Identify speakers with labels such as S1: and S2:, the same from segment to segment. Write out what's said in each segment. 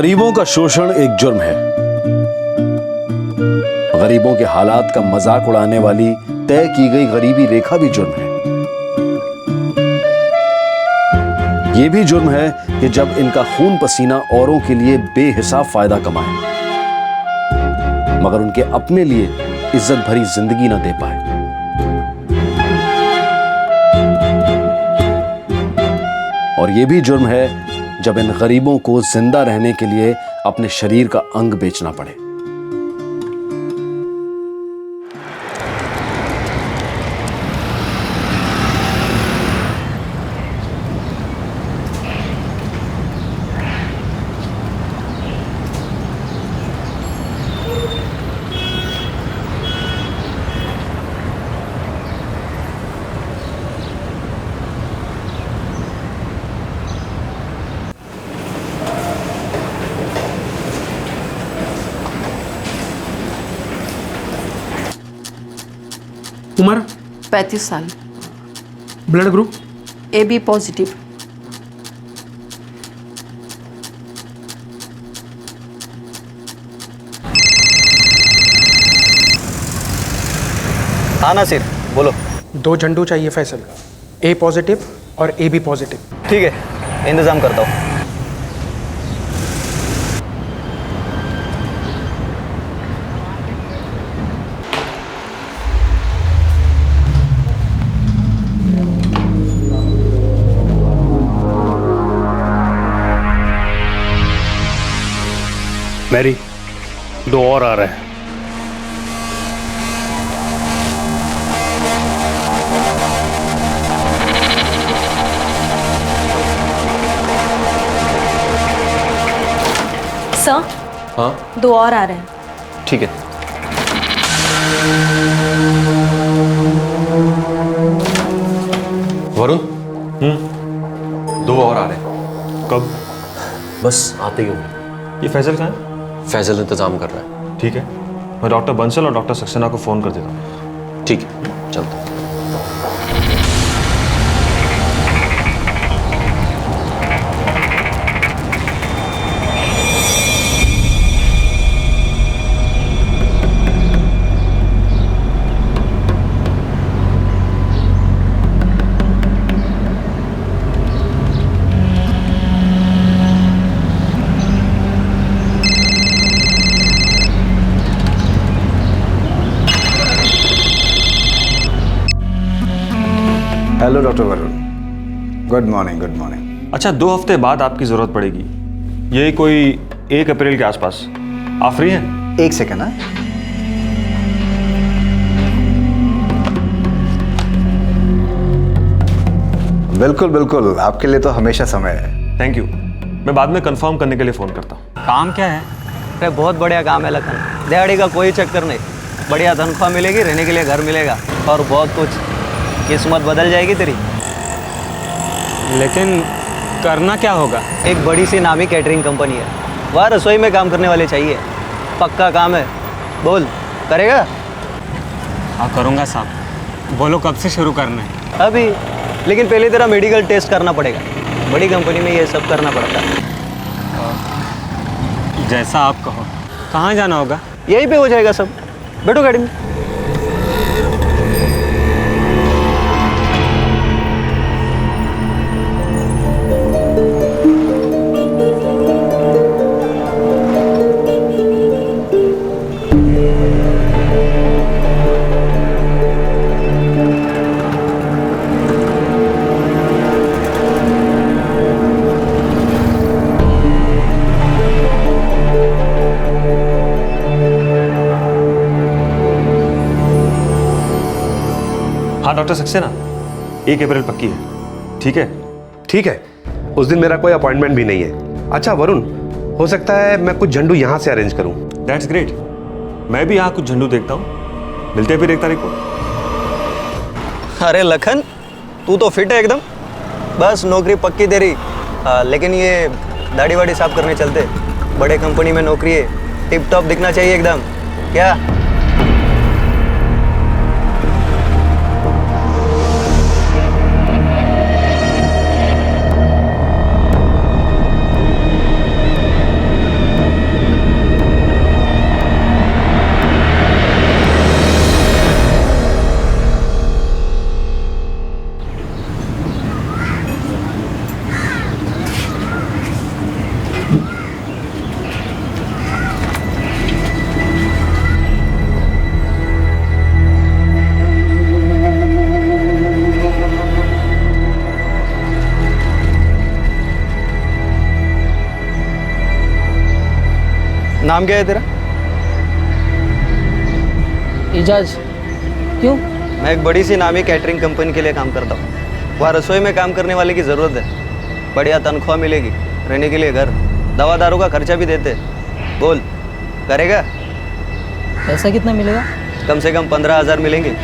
S1: गरीबों का शोषण एक जुर्म है। गरीबों के हालात का मजाक उड़ाने वाली तय की गई गरीबी रेखा भी जुर्म है। यह भी जुर्म है कि जब इनका खून पसीना औरों के लिए बेहिसाब फायदा कमाए मगर उनके अपने लिए इज्जत भरी जिंदगी ना दे पाए। और यह भी जुर्म है जब इन गरीबों को जिंदा रहने के लिए अपने शरीर का अंग बेचना पड़े।
S2: उम्र
S3: 35 साल।
S2: Blood group
S3: AB positive.
S4: हाँ नासिर बोलो।
S2: 2 झंडू चाहिए फैसल, A पॉजिटिव और AB पॉजिटिव।
S4: ठीक है, इंतजाम करता हूँ।
S5: मैरी, 2 और आ रहे हैं।
S3: सर,
S4: हाँ
S3: 2 और आ रहे हैं।
S4: ठीक है।
S6: वरुण 2 और आ रहे हैं।
S5: कब?
S6: बस आते ही होंगे।
S7: ये फैजल कहाँ है?
S6: फैजल इंतजाम कर रहा है।
S7: ठीक है, मैं डॉक्टर बंसल और डॉक्टर सक्सेना को फ़ोन कर देता हूँ।
S6: ठीक है, चलते हैं।
S8: Hello doctor Varun, good morning. Good morning.
S7: अच्छा, 2 हफ्ते बाद आपकी ज़रूरत पड़ेगी, ये कोई 1 अप्रैल के आसपास। आप फ्री हैं?
S8: एक सेकेंड। हाँ, बिल्कुल बिल्कुल, आपके लिए तो हमेशा समय है।
S7: Thank you. मैं बाद में कंफर्म करने के लिए फ़ोन करता हूँ।
S4: काम क्या है? अरे बहुत बढ़िया काम है लखन, दिहाड़ी का कोई चक्कर नहीं, बढ़िया तनख्वाह मिलेगी, रहने के लिए घर मिलेगा और बहुत कुछ। किस्मत बदल जाएगी तेरी।
S9: लेकिन करना क्या होगा?
S4: एक बड़ी सी नामी कैटरिंग कंपनी है, वहाँ रसोई में काम करने वाले चाहिए। पक्का काम है, बोल करेगा?
S9: हाँ करूँगा साहब। बोलो कब से शुरू करना है?
S4: अभी, लेकिन पहले तेरा मेडिकल टेस्ट करना पड़ेगा। बड़ी कंपनी में ये सब करना पड़ता है।
S9: जैसा आप कहो। कहाँ जाना होगा?
S4: यहीं पे हो जाएगा सब, बैठो गाड़ी में।
S7: हाँ डॉक्टर सक्सेना, 1 अप्रैल पक्की है। ठीक है?
S10: ठीक है, उस दिन मेरा कोई अपॉइंटमेंट भी नहीं है। अच्छा वरुण, हो सकता है मैं कुछ झंडू यहाँ से अरेंज करूँ।
S7: That's great. मैं भी यहाँ कुछ झंडू देखता हूँ। मिलते हैं फिर 1 तारीख को।
S4: अरे लखन, तू तो फिट है एकदम। बस नौकरी पक्की तेरी। लेकिन ये दाढ़ी वाड़ी साफ करने चलते, बड़े कंपनी में नौकरी है, टिप टॉप दिखना चाहिए एकदम। क्या? नाम क्या है तेरा?
S9: एजाज। क्यों?
S4: मैं एक बड़ी सी नामी कैटरिंग कंपनी के लिए काम करता हूँ। वहाँ रसोई में काम करने वाले की ज़रूरत है। बढ़िया तनख्वाह मिलेगी, रहने के लिए घर, दवा दारू का खर्चा भी देते। बोल, करेगा?
S9: पैसा कितना मिलेगा?
S4: कम से कम 15,000 मिलेंगे।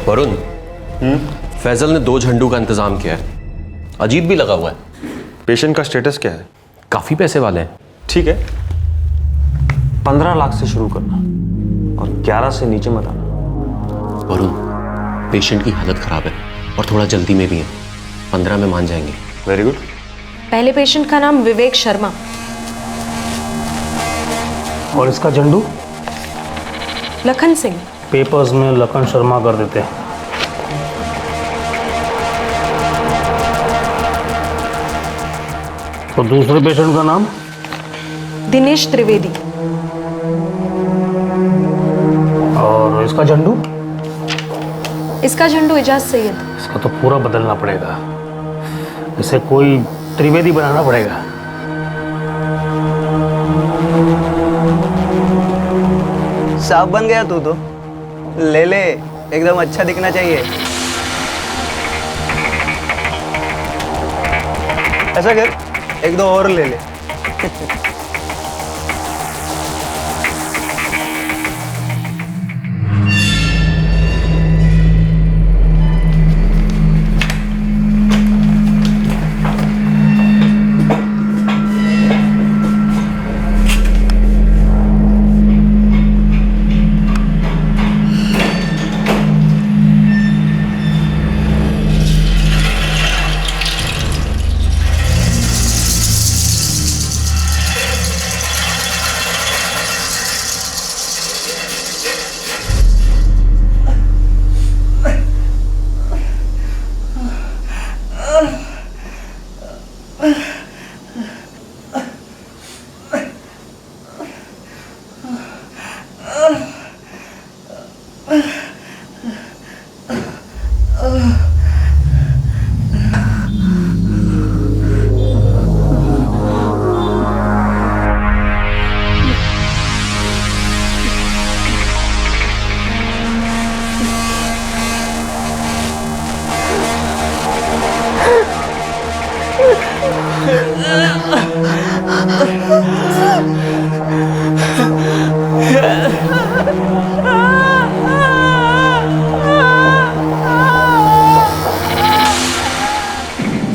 S6: वरुण, फैजल ने 2 झंडू का इंतजाम किया है। अजीब भी लगा हुआ है।
S7: पेशेंट का स्टेटस क्या है?
S6: काफी पैसे वाले हैं।
S7: ठीक है, 15 लाख से शुरू करना और 11 से नीचे मत आना।
S6: वरुण, पेशेंट की हालत खराब है और थोड़ा जल्दी में भी है। 15 में मान जाएंगे।
S7: Very good.
S3: पहले पेशेंट का नाम विवेक शर्मा।
S5: और इसका झंडू
S3: लखन सिंह।
S5: पेपर्स में लखन शर्मा कर देते हैं। तो दूसरे पेशेंट का नाम
S3: दिनेश त्रिवेदी।
S5: और इसका झंडू?
S3: इसका झंडू एजाज सैयद।
S5: इसका तो पूरा बदलना पड़ेगा। इसे कोई त्रिवेदी बनाना पड़ेगा।
S4: साफ बन गया तू तो। ले ले, एकदम अच्छा दिखना चाहिए। ऐसा कर, 1-2 और ले ले।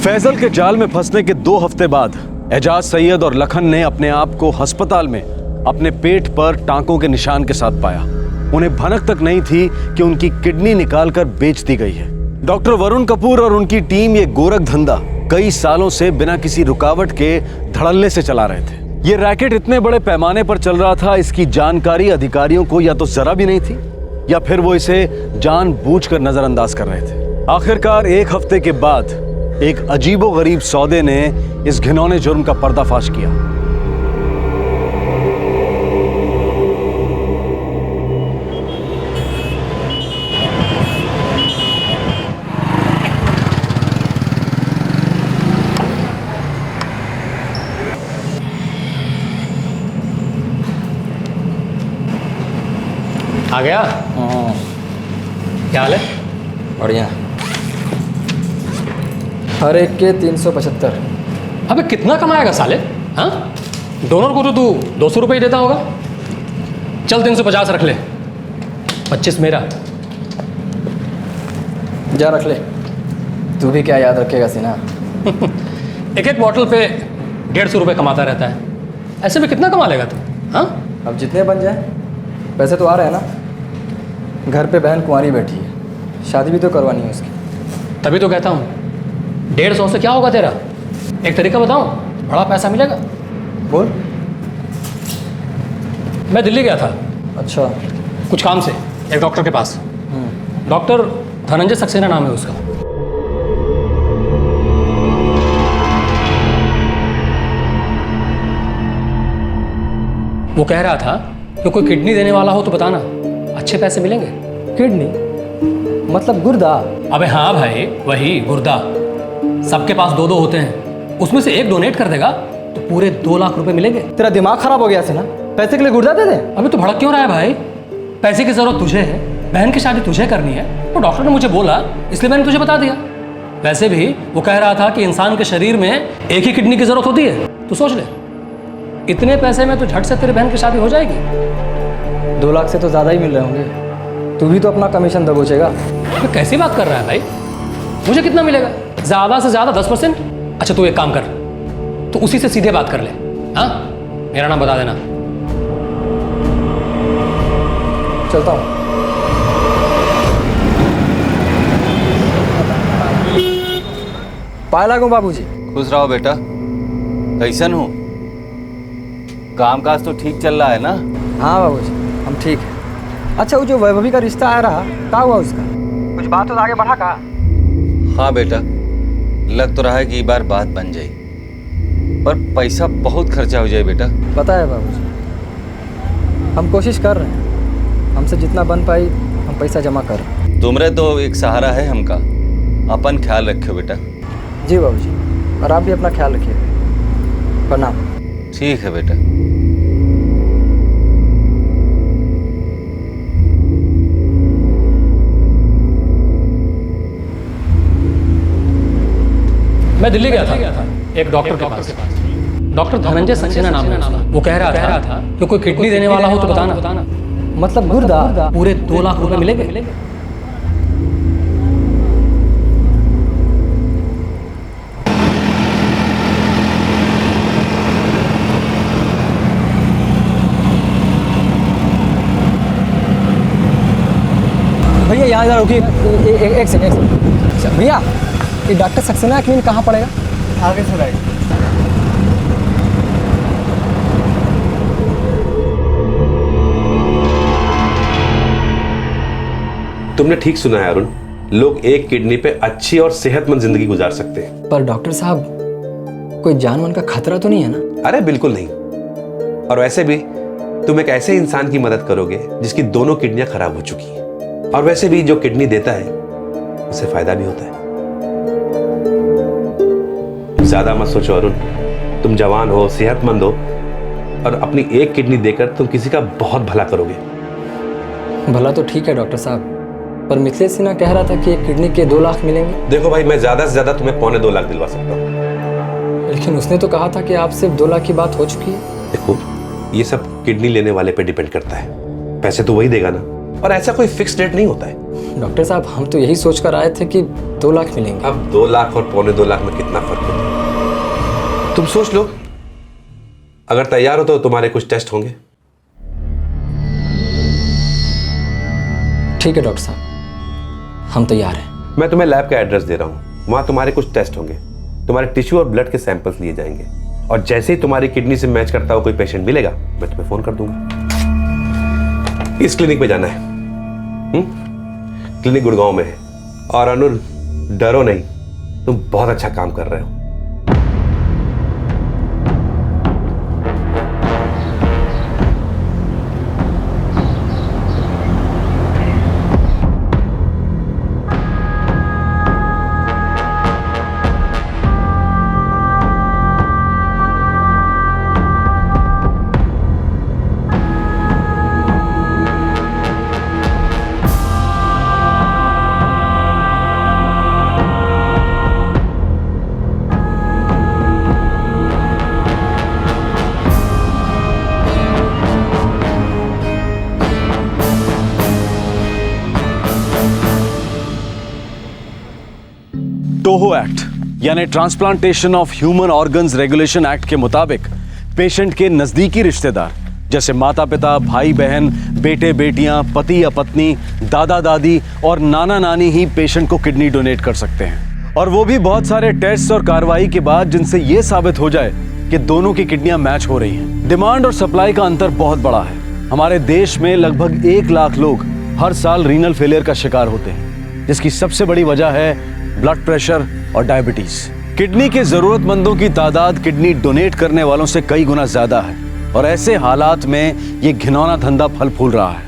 S1: फैजल के जाल में फंसने के 2 हफ्ते बाद एजाज सैयद और लखन ने अपने आप को अस्पताल में अपने पेट पर टांकों के निशान के साथ पाया। उन्हें भनक तक नहीं थी कि उनकी किडनी निकालकर बेच दी गई है। डॉक्टर वरुण कपूर और उनकी टीम ये गोरख धंधा कई सालों से बिना किसी रुकावट के धड़ल्ले से चला रहे थे। ये रैकेट इतने बड़े पैमाने पर चल रहा था, इसकी जानकारी अधिकारियों को या तो जरा भी नहीं थी या फिर वो इसे जानबूझकर नजरअंदाज कर रहे थे। आखिरकार 1 हफ्ते के बाद एक अजीबोगरीब सौदे ने इस घिनौने जुर्म का पर्दाफाश किया।
S5: आ गया? क्या हाल है?
S9: बढ़िया। हर एक के 375।
S5: अबे कितना कमाएगा साले? हाँ, डोनर को तो तू 200 रुपये ही देता होगा। चल 350 रख ले, 25 मेरा।
S9: जा रख ले। तू भी क्या याद रखेगा सीना।
S5: एक एक बॉटल पे 150 रुपये कमाता रहता है। ऐसे में कितना कमा लेगा तू? हाँ,
S9: अब जितने बन जाए। पैसे तो आ रहे हैं ना। घर पे बहन कुंवारी बैठी है, शादी भी तो करवानी है उसकी।
S5: तभी तो कहता हूँ 150 से क्या होगा तेरा? एक तरीका बताऊँ, बड़ा पैसा मिलेगा।
S9: बोल।
S5: मैं दिल्ली गया था।
S9: अच्छा।
S5: कुछ काम से एक डॉक्टर के पास। डॉक्टर धनंजय सक्सेना नाम है उसका। वो कह रहा था कि कोई किडनी देने वाला हो तो बताना, अच्छे पैसे मिलेंगे।
S9: किडनी मतलब गुर्दा?
S5: अबे हाँ भाई, वही गुर्दा। सबके पास 2-2 होते हैं, उसमें से एक डोनेट कर देगा तो पूरे 2 लाख रुपए मिलेंगे।
S9: तेरा दिमाग खराब हो गया से ना, पैसे के लिए गुर्दा दे दे?
S5: अबे तो भड़क क्यों रहा है भाई? पैसे की जरूरत तुझे है, बहन की शादी तुझे करनी है, तो डॉक्टर ने मुझे बोला इसलिए मैंने तुझे बता दिया। वैसे भी वो कह रहा था कि इंसान के शरीर में एक ही किडनी की जरूरत होती है। तू सोच ले, इतने पैसे में तो झट से तेरी बहन की शादी हो जाएगी।
S9: 2 लाख से तो ज़्यादा ही मिल रहे होंगे। तू भी तो अपना कमीशन दबोचेगा।
S5: तो कैसी बात कर रहा है भाई? मुझे कितना मिलेगा? ज़्यादा से ज़्यादा 10%। अच्छा तू एक काम कर, तो उसी से सीधे बात कर ले। हाँ, मेरा नाम बता देना।
S9: चलता हूँ। पाए लागू बाबूजी।
S11: खुश रहो बेटा। कैसन हो? काम काज तो ठीक चल रहा है ना?
S9: हाँ बाबूजी, हम ठीक है। अच्छा वो जो वैभवी का रिश्ता आ रहा, क्या हुआ उसका? कुछ बात तो आगे बढ़ा कहा?
S11: हाँ बेटा, लग तो रहा है कि इस बार बात बन जाए, पर पैसा बहुत खर्चा हो जाए बेटा।
S9: पता है बाबूजी, हम कोशिश कर रहे हैं, हमसे जितना बन पाई हम पैसा जमा कर रहे हैं।
S11: तुमरे तो एक सहारा है हमका, अपन ख्याल रखियो बेटा।
S9: जी बाबूजी, और आप भी अपना ख्याल रखिए। प्रणाम।
S11: ठीक है बेटा।
S5: मैं दिल्ली गया था एक डॉक्टर के पास। डॉक्टर धनंजय सक्सेना नाम है उसका। वो कह रहा था कि कोई किडनी देने वाला हो तो बताना।
S9: मतलब गुर्दा?
S5: पूरे 2 लाख रुपए मिलेंगे।
S9: भैया यहाँ जरा रुकिए, एक सेकंड। भैया ये डॉक्टर सक्सेना क्लिनिक कहाँ पड़ेगा? आगे से राइट।
S10: तुमने ठीक सुना है अरुण, लोग एक किडनी पे अच्छी और सेहतमंद जिंदगी गुजार सकते हैं।
S9: पर डॉक्टर साहब, कोई जान मान का खतरा तो नहीं है ना?
S10: अरे बिल्कुल नहीं। और वैसे भी तुम एक ऐसे इंसान की मदद करोगे जिसकी दोनों किडनियां खराब हो चुकी हैं। और वैसे भी जो किडनी देता है उसे फायदा भी होता है। ज्यादा मत सोचो अरुण, तुम जवान हो, सेहतमंद हो, और अपनी एक किडनी देकर तुम किसी का बहुत भला करोगे।
S9: भला तो ठीक है डॉक्टर साहब, पर मिथिलेश सिन्हा कह रहा था कि एक किडनी के 2 लाख मिलेंगे।
S10: देखो भाई, मैं ज्यादा से ज्यादा तुम्हें 2.25 लाख दिलवा सकता हूँ।
S9: लेकिन उसने तो कहा था कि आप सिर्फ 2 लाख की बात हो चुकी है।
S10: देखो, ये सब किडनी लेने वाले पे डिपेंड करता है। पैसे तो वही देगा ना, और ऐसा कोई फिक्स रेट नहीं होता है।
S9: डॉक्टर साहब, हम तो यही सोच कर आए थे कि 2 लाख मिलेंगे।
S10: अब 2 लाख और 2.25 लाख में कितना फर्क होता है तुम सोच लो। अगर तैयार हो तो तुम्हारे कुछ टेस्ट होंगे।
S9: ठीक है डॉक्टर साहब, हम तैयार हैं।
S10: मैं तुम्हें लैब का एड्रेस दे रहा हूँ, वहां तुम्हारे कुछ टेस्ट होंगे, तुम्हारे टिश्यू और ब्लड के सैंपल्स लिए जाएंगे, और जैसे ही तुम्हारी किडनी से मैच करता हुआ कोई पेशेंट मिलेगा मैं तुम्हें फोन कर दूंगा। इस क्लिनिक पे जाना है। क्लिनिक गुड़गांव में है। और अनुर, डरो नहीं, तुम बहुत अच्छा काम कर रहे हो।
S1: टोहो एक्ट यानी transplantation of human organs regulation act के मुताबिक पेशेंट के नजदीकी रिश्तेदार जैसे माता पिता, भाई बहन, बेटे बेटियां, पति या पत्नी, दादा दादी और नाना नानी ही पेशेंट को किडनी डोनेट कर सकते हैं, और वो भी बहुत सारे टेस्ट और कार्रवाई के बाद जिनसे ये साबित हो जाए कि दोनों की किडनियां मैच हो रही हैं। डिमांड और सप्लाई का अंतर बहुत बड़ा है। हमारे देश में लगभग 1 लाख लोग हर साल रीनल फेलियर का शिकार होते हैं, जिसकी सबसे बड़ी वजह है ब्लड प्रेशर और डायबिटीज। किडनी के जरूरतमंदों की तादाद किडनी डोनेट करने वालों से कई गुना ज्यादा है और ऐसे हालात में ये घिनौना धंधा फल फूल रहा है।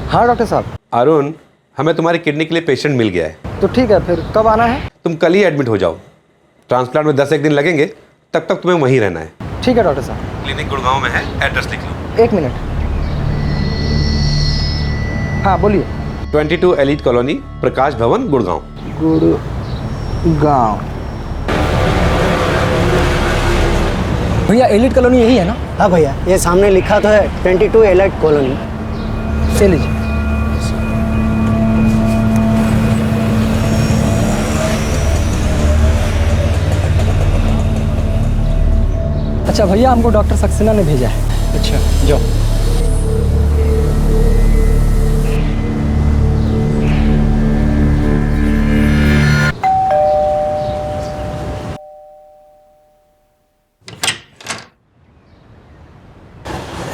S9: हाँ डॉक्टर साहब।
S10: अरुण, हमें तुम्हारी किडनी के लिए पेशेंट मिल गया है।
S9: तो ठीक है, फिर कब आना है?
S10: तुम कल ही एडमिट हो जाओ। ट्रांसप्लांट में 10 एक दिन लगेंगे, तब तक तुम्हें वहीं रहना है।
S9: ठीक है डॉक्टर साहब।
S10: क्लिनिक गुड़गांव में है, एड्रेस लिख लो।
S9: 1 मिनट। हाँ बोलिए।
S10: 22 एलिट कॉलोनी, प्रकाश भवन, गुड़गांव।
S9: गुड़गांव। भैया एलिट कॉलोनी यही है ना?
S12: हाँ भैया, ये सामने लिखा तो है 22 एलिट कॉलोनी।
S9: से लीजिए। अच्छा भैया, हमको डॉक्टर सक्सेना ने भेजा है।
S2: अच्छा जाओ।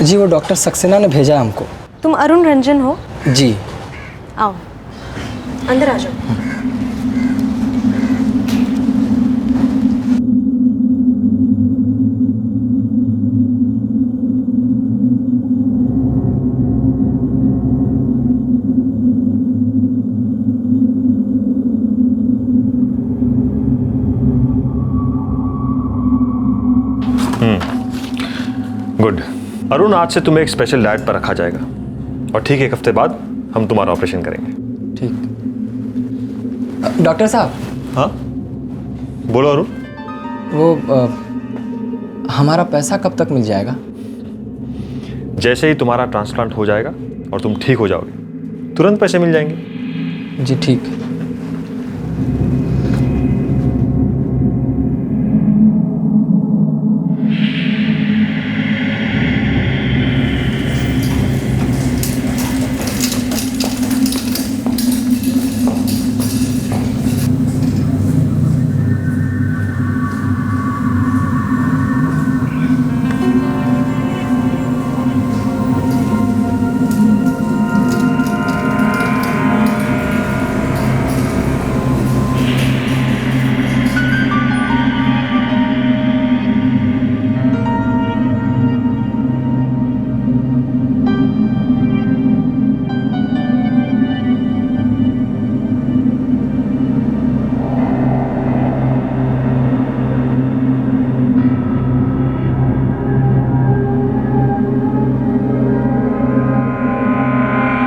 S9: जी वो डॉक्टर सक्सेना ने भेजा हमको।
S3: तुम अरुण रंजन हो?
S9: जी।
S3: आओ अंदर आ जाओ।
S13: गुड। अरुण, आज से तुम्हें एक स्पेशल डाइट पर रखा जाएगा और ठीक 1 हफ्ते बाद हम तुम्हारा ऑपरेशन करेंगे।
S9: ठीक। डॉक्टर साहब।
S13: हाँ बोलो अरुण।
S9: वो हमारा पैसा कब तक मिल जाएगा?
S13: जैसे ही तुम्हारा ट्रांसप्लांट हो जाएगा और तुम ठीक हो जाओगे, तुरंत पैसे मिल जाएंगे।
S9: जी ठीक।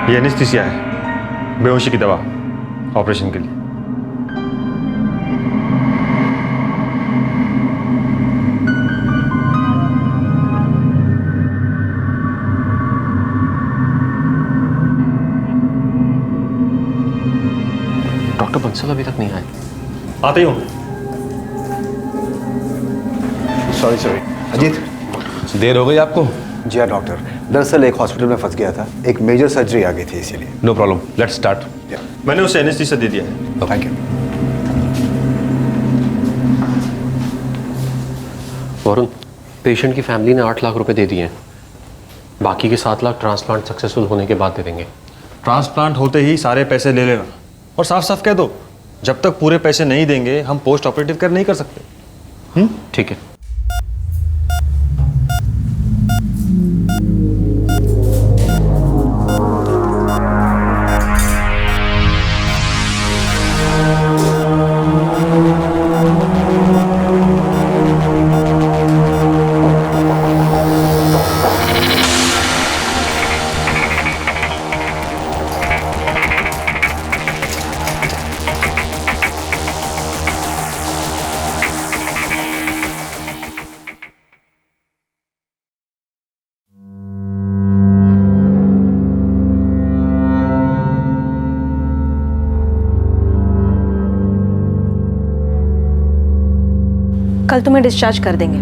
S13: ये एनेस्थीसिया है, बेहोशी की दवा ऑपरेशन के लिए।
S6: डॉक्टर बंसल अभी तक नहीं आए।
S13: आते ही होंगे।
S8: सॉरी अजीत,
S10: देर हो गई आपको?
S8: जी हाँ डॉक्टर, दरअसल एक हॉस्पिटल में फंस गया था, एक मेजर सर्जरी आ गई थी इसीलिए।
S10: No problem, let's start.
S13: मैंने उसे एनेस्थीसिया दे दिया है।
S8: Thank you.
S6: वरुण, पेशेंट की फैमिली ने 8 लाख रुपए दे दिए हैं। बाकी के 7 लाख ट्रांसप्लांट सक्सेसफुल होने के बाद दे देंगे।
S13: ट्रांसप्लांट होते ही सारे पैसे ले लेना और साफ साफ कह दो, जब तक पूरे पैसे नहीं देंगे हम पोस्ट ऑपरेटिव केयर नहीं कर सकते।
S6: ठीक है।
S3: कल तुम्हें डिस्चार्ज कर देंगे।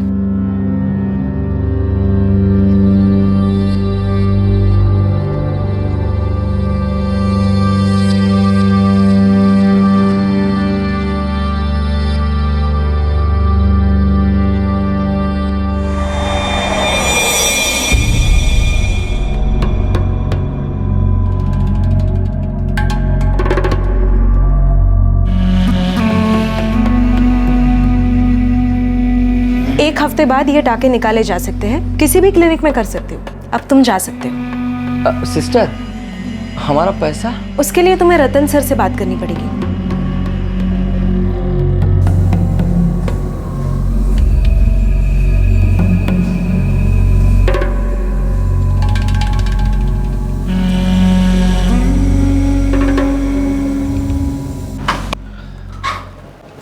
S3: 1 हफ्ते बाद ये टाके निकाले जा सकते हैं, किसी भी क्लिनिक में कर सकते हो। अब तुम जा सकते हो।
S9: सिस्टर, हमारा पैसा?
S3: उसके लिए तुम्हें रतन सर से बात करनी पड़ेगी।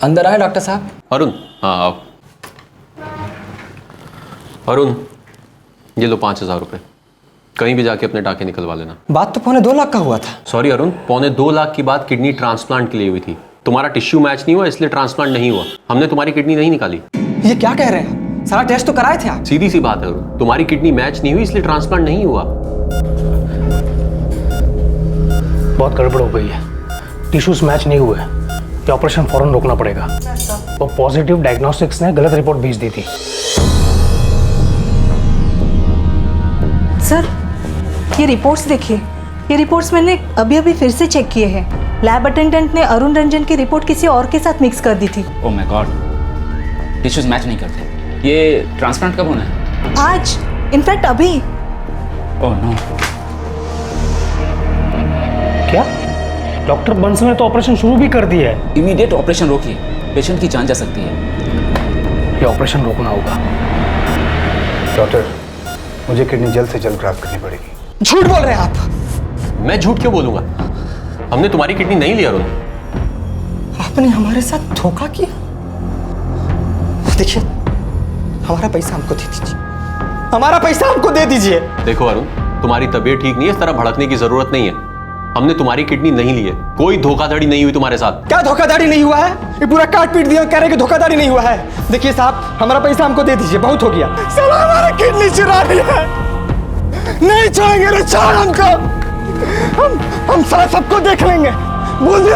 S9: अंदर आए डॉक्टर साहब।
S6: अरुण, हाँ आओ। अरुण, ये लो 5,000 रुपये, कहीं भी जाके अपने टाके निकलवा लेना।
S9: बात तो 2.25 लाख का हुआ था।
S6: सॉरी अरुण, 2.25 लाख की बात किडनी ट्रांसप्लांट के लिए हुई थी। तुम्हारा टिश्यू मैच नहीं हुआ इसलिए ट्रांसप्लांट नहीं हुआ। हमने तुम्हारी किडनी नहीं निकाली।
S9: ये क्या कह रहे हैं? सारा टेस्ट तो कराए थे आप।
S6: सीधी सी बात है अरुण, तुम्हारी किडनी मैच नहीं हुई इसलिए ट्रांसप्लांट नहीं हुआ।
S2: बहुत गड़बड़ हो गई है, टिश्यूज मैच नहीं हुए, ये ऑपरेशन फौरन रोकना पड़ेगा। वो पॉजिटिव डायग्नोस्टिक्स ने गलत रिपोर्ट भेज दी थी।
S14: सर, ये रिपोर्ट्स देखिए, ये रिपोर्ट्स मैंने अभी अभी फिर से चेक किए हैं। लैब अटेंडेंट ने अरुण रंजन की रिपोर्ट किसी और के साथ मिक्स कर दी थी।
S15: Oh my God, tissues match नहीं करते। ये ट्रांसप्लांट कब होना है?
S14: आज, इनफैक्ट अभी।
S15: Oh no.
S2: क्या? डॉक्टर बंस ने तो ऑपरेशन शुरू भी कर दिया है।
S15: इमीडिएट ऑपरेशन रोकिए, पेशेंट की जान जा सकती है।
S2: ये ऑपरेशन रोकना होगा।
S8: डॉक्टर, मुझे किडनी जल्द से जल्द ग्राफ्ट करनी पड़ेगी।
S9: झूठ बोल रहे हैं आप।
S6: मैं झूठ क्यों बोलूंगा? हमने तुम्हारी किडनी नहीं ली अरुण।
S9: आपने हमारे साथ धोखा किया। देखिए, हमारा पैसा हमको दे दीजिए, हमारा पैसा हमको दे दीजिए।
S6: देखो अरुण, तुम्हारी तबीयत ठीक नहीं है, इस तरह भड़कने की जरूरत नहीं है। हमने तुम्हारी किडनी नहीं ली है, कोई धोखाधड़ी नहीं हुई तुम्हारे साथ।
S9: क्या धोखाधड़ी नहीं हुआ है? ये पूरा काट पीट दिया, कह रहे कि धोखाधड़ी नहीं हुआ है। देखिए साहब, हमारा पैसा हमको दे दीजिए, बहुत हो गया। साला हमारा किडनी चुरा लिया है, नहीं छोड़ेंगे रे, छोड़ हमको। हम सारा सबको देख लेंगे, बोल दे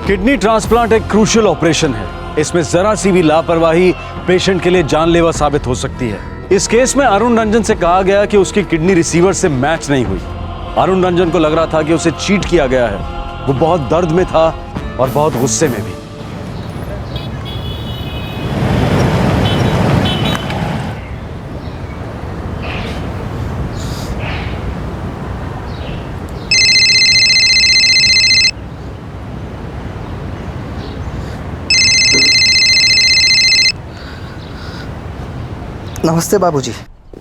S1: किडनी ट्रांसप्लांट एक क्रूशियल ऑपरेशन है। इसमें जरा सी भी लापरवाही पेशेंट के लिए जानलेवा साबित हो सकती है। इस केस में अरुण रंजन से कहा गया कि उसकी किडनी रिसीवर से मैच नहीं हुई। अरुण रंजन को लग रहा था कि उसे चीट किया गया है। वो बहुत दर्द में था और बहुत गुस्से में भी।
S9: नमस्ते बाबूजी।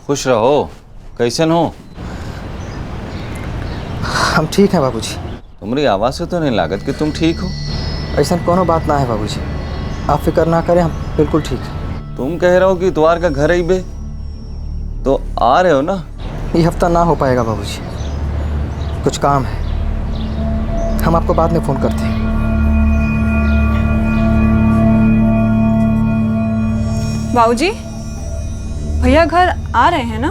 S11: खुश रहो। कैसन हो?
S9: हम ठीक हैं बाबूजी।
S11: तुम्हारी आवाज़ से तो नहीं लागत कि तुम ठीक हो।
S9: ऐसा कोनो बात ना है बाबूजी, आप फिक्र ना करें, हम बिल्कुल ठीक हैं।
S11: तुम कह रहे हो कि द्वार का घर ही बे, तो आ रहे हो ना?
S9: ये हफ्ता ना हो पाएगा बाबूजी, कुछ काम है, हम आपको बाद में फ़ोन करते हैं।
S14: बाबूजी, भैया घर आ रहे हैं ना?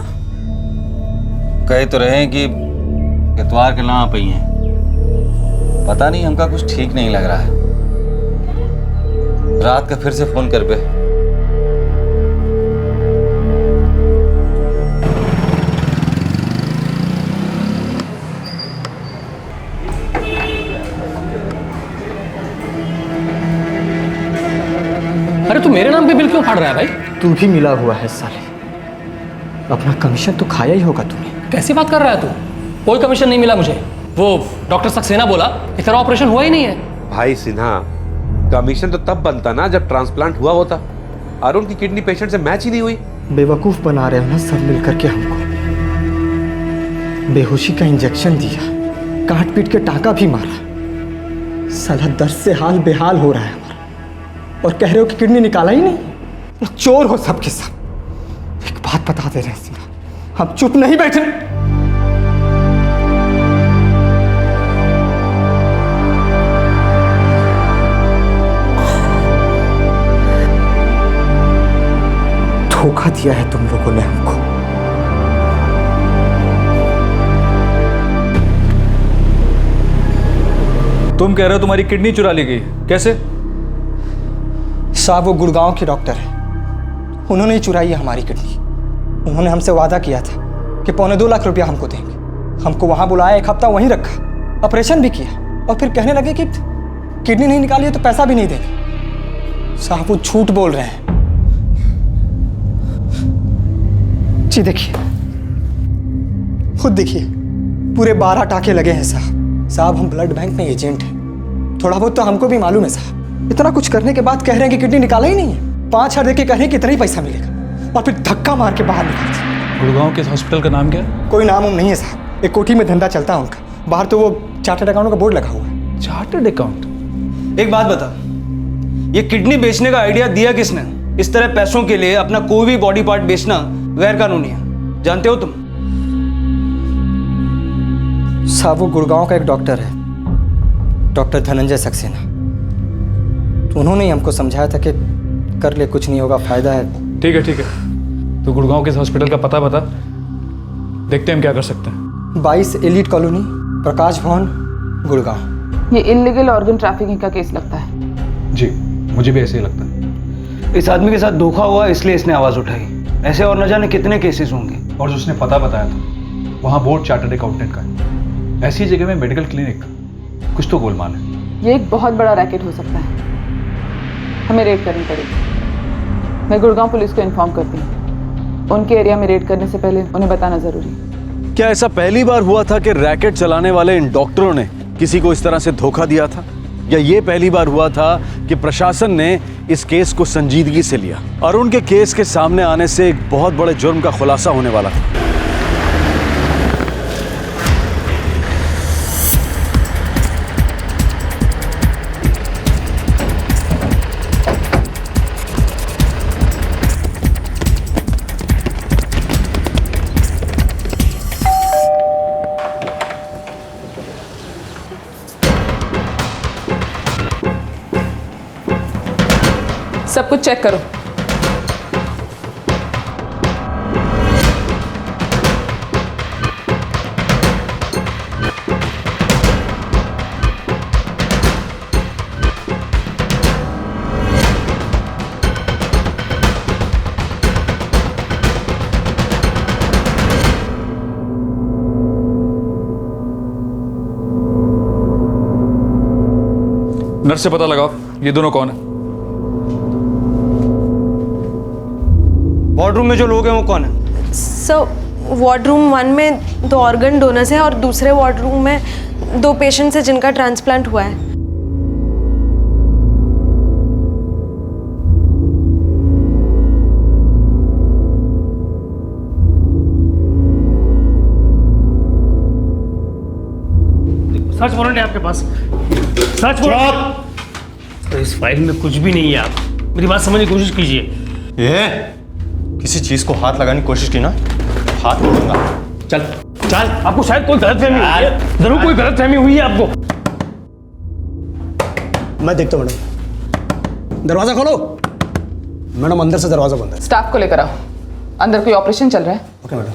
S11: कहे तो रहे हैं कि इतवार के ना पई हैं। पता नहीं, हमका कुछ ठीक नहीं लग रहा है। रात का फिर से फोन कर पे।
S5: अरे तू मेरे नाम पे बिल क्यों फाड़ रहा है भाई?
S9: तू भी मिला हुआ है साले, अपना कमीशन तो खाया ही होगा तूने।
S5: कैसी बात कर रहा है तू? कोई कमीशन नहीं मिला मुझे। वो डॉक्टर सक्सेना बोला कि तेरा ऑपरेशन हुआ ही नहीं है।
S10: भाई सिन्हा, कमीशन तो तब बनता ना जब ट्रांसप्लांट हुआ होता। अरुण की किडनी पेशेंट से मैच ही नहीं हुई।
S9: बेवकूफ बना रहे हो ना सब मिलकर के हमको। बेहोशी का इंजेक्शन दिया, काट पीट के टाका भी मारा, साला दर्द से हाल बेहाल हो रहा है हमारा, और कह रहे हो कि किडनी निकाला ही नहीं। चोर हो सबके सब। एक बात बता दे रहे हैं, हम चुप नहीं बैठे। धोखा दिया है तुम लोगों ने हमको।
S13: तुम कह रहे हो तुम्हारी किडनी चुरा ली गई, कैसे?
S9: साहब वो गुड़गांव के डॉक्टर है, उन्होंने ही चुराई है हमारी किडनी। उन्होंने हमसे वादा किया था कि 2.25 लाख रुपया हमको देंगे। हमको वहाँ बुलाया, 1 हफ्ता वहीं रखा, ऑपरेशन भी किया और फिर कहने लगे कि किडनी नहीं निकाली है तो पैसा भी नहीं देंगे। साहब वो झूठ बोल रहे हैं। जी देखिए, खुद देखिए, पूरे 12 टाके लगे हैं साहब। साहब हम ब्लड बैंक में एजेंट हैं, थोड़ा बहुत तो हमको भी मालूम है साहब। इतना कुछ करने के बाद कह रहे हैं कि किडनी निकाला ही नहीं है। 5,000 देके कह रहे हैं कि इतना ही पैसा मिलेगा और फिर धक्का मार के बाहर निकाल दिया।
S13: गुड़गांव के हॉस्पिटल का नाम क्या है?
S9: कोई नाम नहीं है साहब, एक कोठी में धंधा चलता है उनका। बाहर तो वो चार्टर्ड अकाउंट का बोर्ड लगा हुआ है।
S13: Chartered account?
S16: एक बात बता, ये किडनी बेचने का आइडिया दिया किसने? इस तरह पैसों के लिए अपना कोई भी बॉडी पार्ट बेचना गैर कानूनी है, जानते हो तुम?
S9: साहब वो गुड़गांव का एक डॉक्टर है, डॉक्टर धनंजय सक्सेना। तो उन्होंने ही हमको समझाया था कि कर ले, कुछ नहीं होगा, फायदा है।
S13: ठीक है, तो गुड़गांव के हॉस्पिटल का पता बता, देखते हैं हम क्या कर सकते हैं।
S9: 22 एलिट कॉलोनी, प्रकाश भवन, गुड़गांव।
S17: ये इलीगल ऑर्गन ट्रैफिकिंग का केस लगता है।
S13: जी, मुझे भी ऐसे ही लगता है।
S16: इस आदमी के साथ धोखा हुआ इसलिए इसने आवाज उठाई। ऐसे और न जाने कितने केसेस होंगे।
S13: और जो उसने पता बताया था वहाँ बोर्ड चार्टर्ड अकाउंटेंट का है। ऐसी जगह में मेडिकल क्लिनिक, कुछ तो गोलमाल है।
S17: ये एक बहुत बड़ा रैकेट हो सकता है, हमें रेड करनी पड़ेगी। मैं गुड़गांव पुलिस को इन्फॉर्म करती हूँ। उनके एरिया में रेड करने से पहले उन्हें बताना जरूरी है।
S1: क्या ऐसा पहली बार हुआ था कि रैकेट चलाने वाले इन डॉक्टरों ने किसी को इस तरह से धोखा दिया था, या ये पहली बार हुआ था कि प्रशासन ने इस केस को संजीदगी से लिया? अरुण के केस के सामने आने से एक बहुत बड़े जुर्म का खुलासा होने वाला था।
S17: सब कुछ चेक करो।
S13: नर्स से पता लगाओ ये दोनों कौन है।
S16: वार्ड रूम में जो लोग हैं वो कौन है?
S3: सर वार्ड रूम 1 में 2 ऑर्गन डोनर्स हैं और दूसरे वार्ड रूम में 2 पेशेंट्स हैं जिनका ट्रांसप्लांट हुआ है।
S2: सर्च वारंट है आपके पास? Search warrant? तो इस फाइल में कुछ भी नहीं है। आप मेरी बात समझने की कोशिश कीजिए।
S13: ये किसी चीज को हाथ लगाने की कोशिश की ना, हाथ तोड़ूंगा।
S2: चल चल, आपको शायद कोई गलतफहमी हुई है। जरूर कोई गलतफहमी हुई है आपको।
S12: मैं देखता हूँ मैडम। दरवाजा खोलो। मैडम अंदर से दरवाजा बंद है।
S17: स्टाफ को लेकर आओ, अंदर कोई ऑपरेशन चल रहा है।
S12: Okay madam.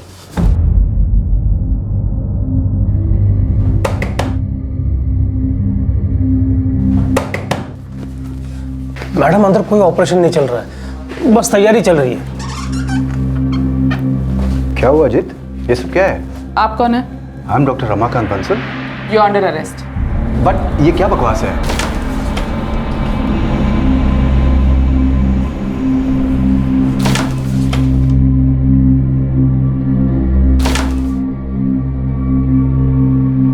S2: मैडम अंदर कोई ऑपरेशन नहीं चल रहा है, बस तैयारी चल रही है।
S8: क्या हुआ अजित? ये सब क्या है?
S17: आप कौन है?
S8: I am doctor Ramakant Bansal.
S17: You under arrest.
S8: But ये क्या बकवास है?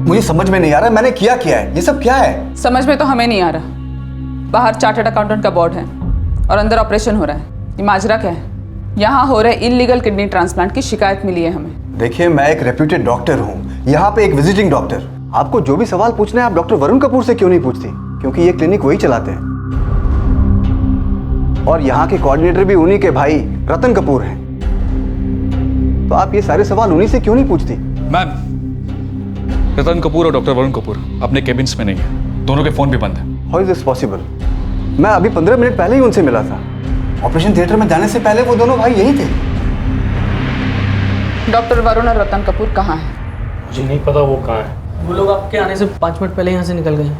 S8: मुझे समझ में नहीं आ रहा मैंने किया क्या है। ये सब क्या है?
S17: समझ में तो हमें नहीं आ रहा। बाहर चार्टर्ड अकाउंटेंट का बोर्ड है और अंदर ऑपरेशन हो रहा है। ये माजरा क्या है? यहाँ हो रहे इलीगल किडनी ट्रांसप्लांट की शिकायत मिली है हमें।
S8: देखिए मैं एक रेप्यूटेड डॉक्टर हूँ, यहाँ पे एक विजिटिंग डॉक्टर। आपको जो भी सवाल पूछना है आप डॉक्टर वरुण कपूर से क्यों नहीं पूछती? क्योंकि ये क्लिनिक वही चलाते हैं और यहाँ के कोऑर्डिनेटर भी उन्हीं के भाई रतन कपूर हैं। तो आप ये सारे सवाल उन्हीं से क्यों नहीं पूछती?
S13: मैम, रतन कपूर और डॉक्टर वरुण कपूर अपने केबिन्स में नहीं है, दोनों के फोन भी बंद है।
S8: How is this possible? मैं अभी 15 मिनट पहले ही उनसे मिला था। ऑपरेशन थिएटर में जाने से पहले वो दोनों भाई यहीं थे।
S17: डॉक्टर वरुण और रतन कपूर कहाँ हैं?
S2: मुझे नहीं पता वो कहाँ है।
S18: वो लोग आपके आने से 5 मिनट पहले यहाँ से निकल गए हैं।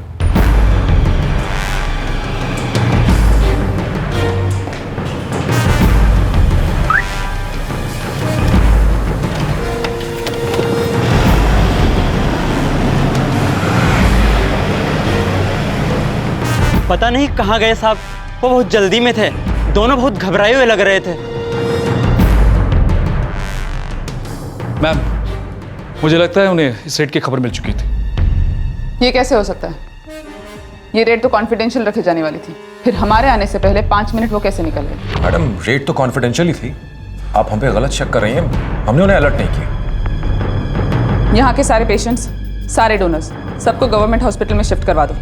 S19: पता नहीं कहाँ गए साहब, वो बहुत जल्दी में थे, दोनों बहुत घबराए हुए लग रहे थे।
S13: मैम, मुझे लगता है उन्हें इस रेड की खबर मिल चुकी थी।
S17: ये कैसे हो सकता है? ये रेड तो कॉन्फिडेंशियल रखी जाने वाली थी, फिर हमारे आने से पहले 5 मिनट वो कैसे निकल गए?
S20: मैडम, रेड तो कॉन्फिडेंशियल ही थी। आप हम पे गलत शक कर रही हैं, हमने उन्हें अलर्ट नहीं किया।
S17: यहाँ के सारे पेशेंट्स, सारे डोनर्स, सबको गवर्नमेंट हॉस्पिटल में शिफ्ट करवा दो।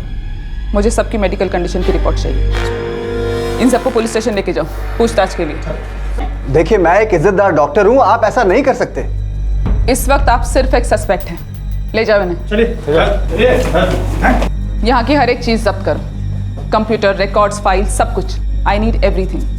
S17: मुझे सबकी मेडिकल कंडीशन की रिपोर्ट चाहिए। इन सबको पुलिस स्टेशन लेके जाओ पूछताछ के लिए।
S8: देखिए, मैं एक इज्जतदार डॉक्टर हूँ, आप ऐसा नहीं कर सकते।
S17: इस वक्त आप सिर्फ एक सस्पेक्ट हैं, ले जाओ इन्हें। चलिए। यहाँ की हर एक चीज जब्त करो, कंप्यूटर, रिकॉर्ड्स, फाइल, सब कुछ। I need everything.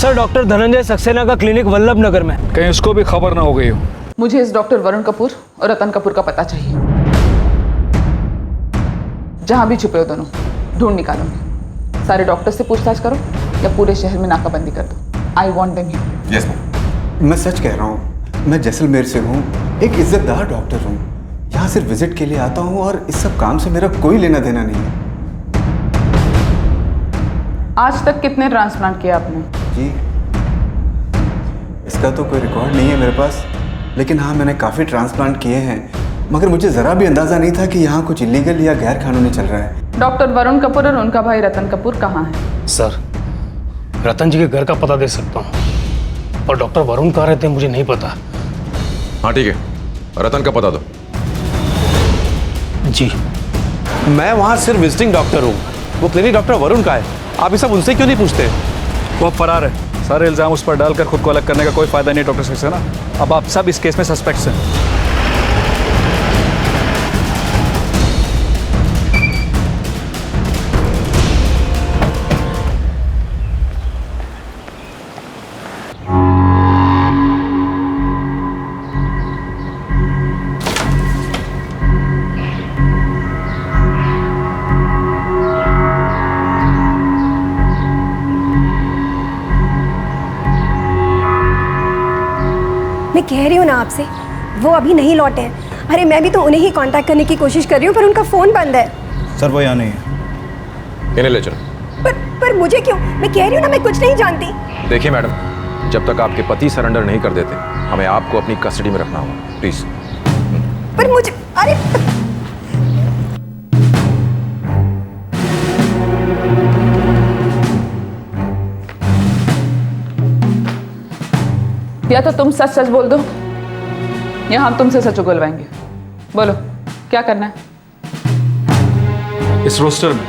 S16: Sir, doctor Dhananjay Saxena का क्लिनिक वल्लभ नगर में।
S13: कहीं उसको भी खबर ना हो गई हो।
S17: मुझे इस डॉक्टर वरुण कपूर और रतन कपूर का पता चाहिए। जहां भी छुपे हो दोनों, ढूंढ निकालूंगी। सारे डॉक्टर से पूछताछ करो या पूरे शहर में नाकाबंदी कर दो। I want them here.
S8: Yes ma'am. मैं सच कह रहा हूँ, मैं जैसलमेर से हूँ, एक इज्जतदार डॉक्टर हूँ। यहाँ सिर्फ विजिट के लिए आता हूँ और इस सब काम से मेरा कोई लेना देना नहीं है।
S17: आज तक कितने ट्रांसप्लांट किए आपने?
S8: जी, इसका तो कोई रिकॉर्ड नहीं है मेरे पास, लेकिन हाँ, मैंने काफ़ी ट्रांसप्लांट किए हैं। मगर मुझे ज़रा भी अंदाज़ा नहीं था कि यहाँ कुछ इलीगल या गैर कानूनी चल रहा है।
S17: डॉक्टर वरुण कपूर और उनका भाई रतन कपूर कहाँ है?
S2: सर, रतन जी के घर का पता दे सकता हूँ, और डॉक्टर वरुण कहाँ रहते हैं मुझे नहीं पता।
S20: हाँ ठीक है, रतन का पता दो।
S2: जी।
S10: मैं वहाँ सिर्फ विजिटिंग डॉक्टर हूँ, वो क्लिनिक डॉक्टर वरुण का है। आप ये सब उनसे क्यों नहीं पूछते?
S13: वो फरार है। सारे इल्जाम उस पर डालकर खुद को अलग करने का कोई फायदा नहीं डॉक्टर सक्सेना। अब आप सब इस केस में सस्पेक्ट्स हैं।
S21: मैं कह रही हूँ ना आपसे, वो अभी नहीं लौटे हैं। अरे मैं भी तो उन्हें ही कांटेक्ट करने की कोशिश कर रही हूँ, पर उनका फ़ोन बंद है।
S20: सर, वो यहाँ नहीं है। इन्हें ले चलो।
S21: पर मुझे क्यों? मैं कह रही हूँ ना, मैं कुछ नहीं जानती।
S20: देखिए मैडम, जब तक आपके पति सरेंडर नहीं कर देते, हमें आपको अपनी कस्टडी में रखना होगा। प्लीज।
S21: पर मुझे, अरे
S17: या तो तुम सच सच बोल दो या हम तुमसे सच उगलवाएंगे। बोलो, क्या करना है?
S13: इस रोस्टर में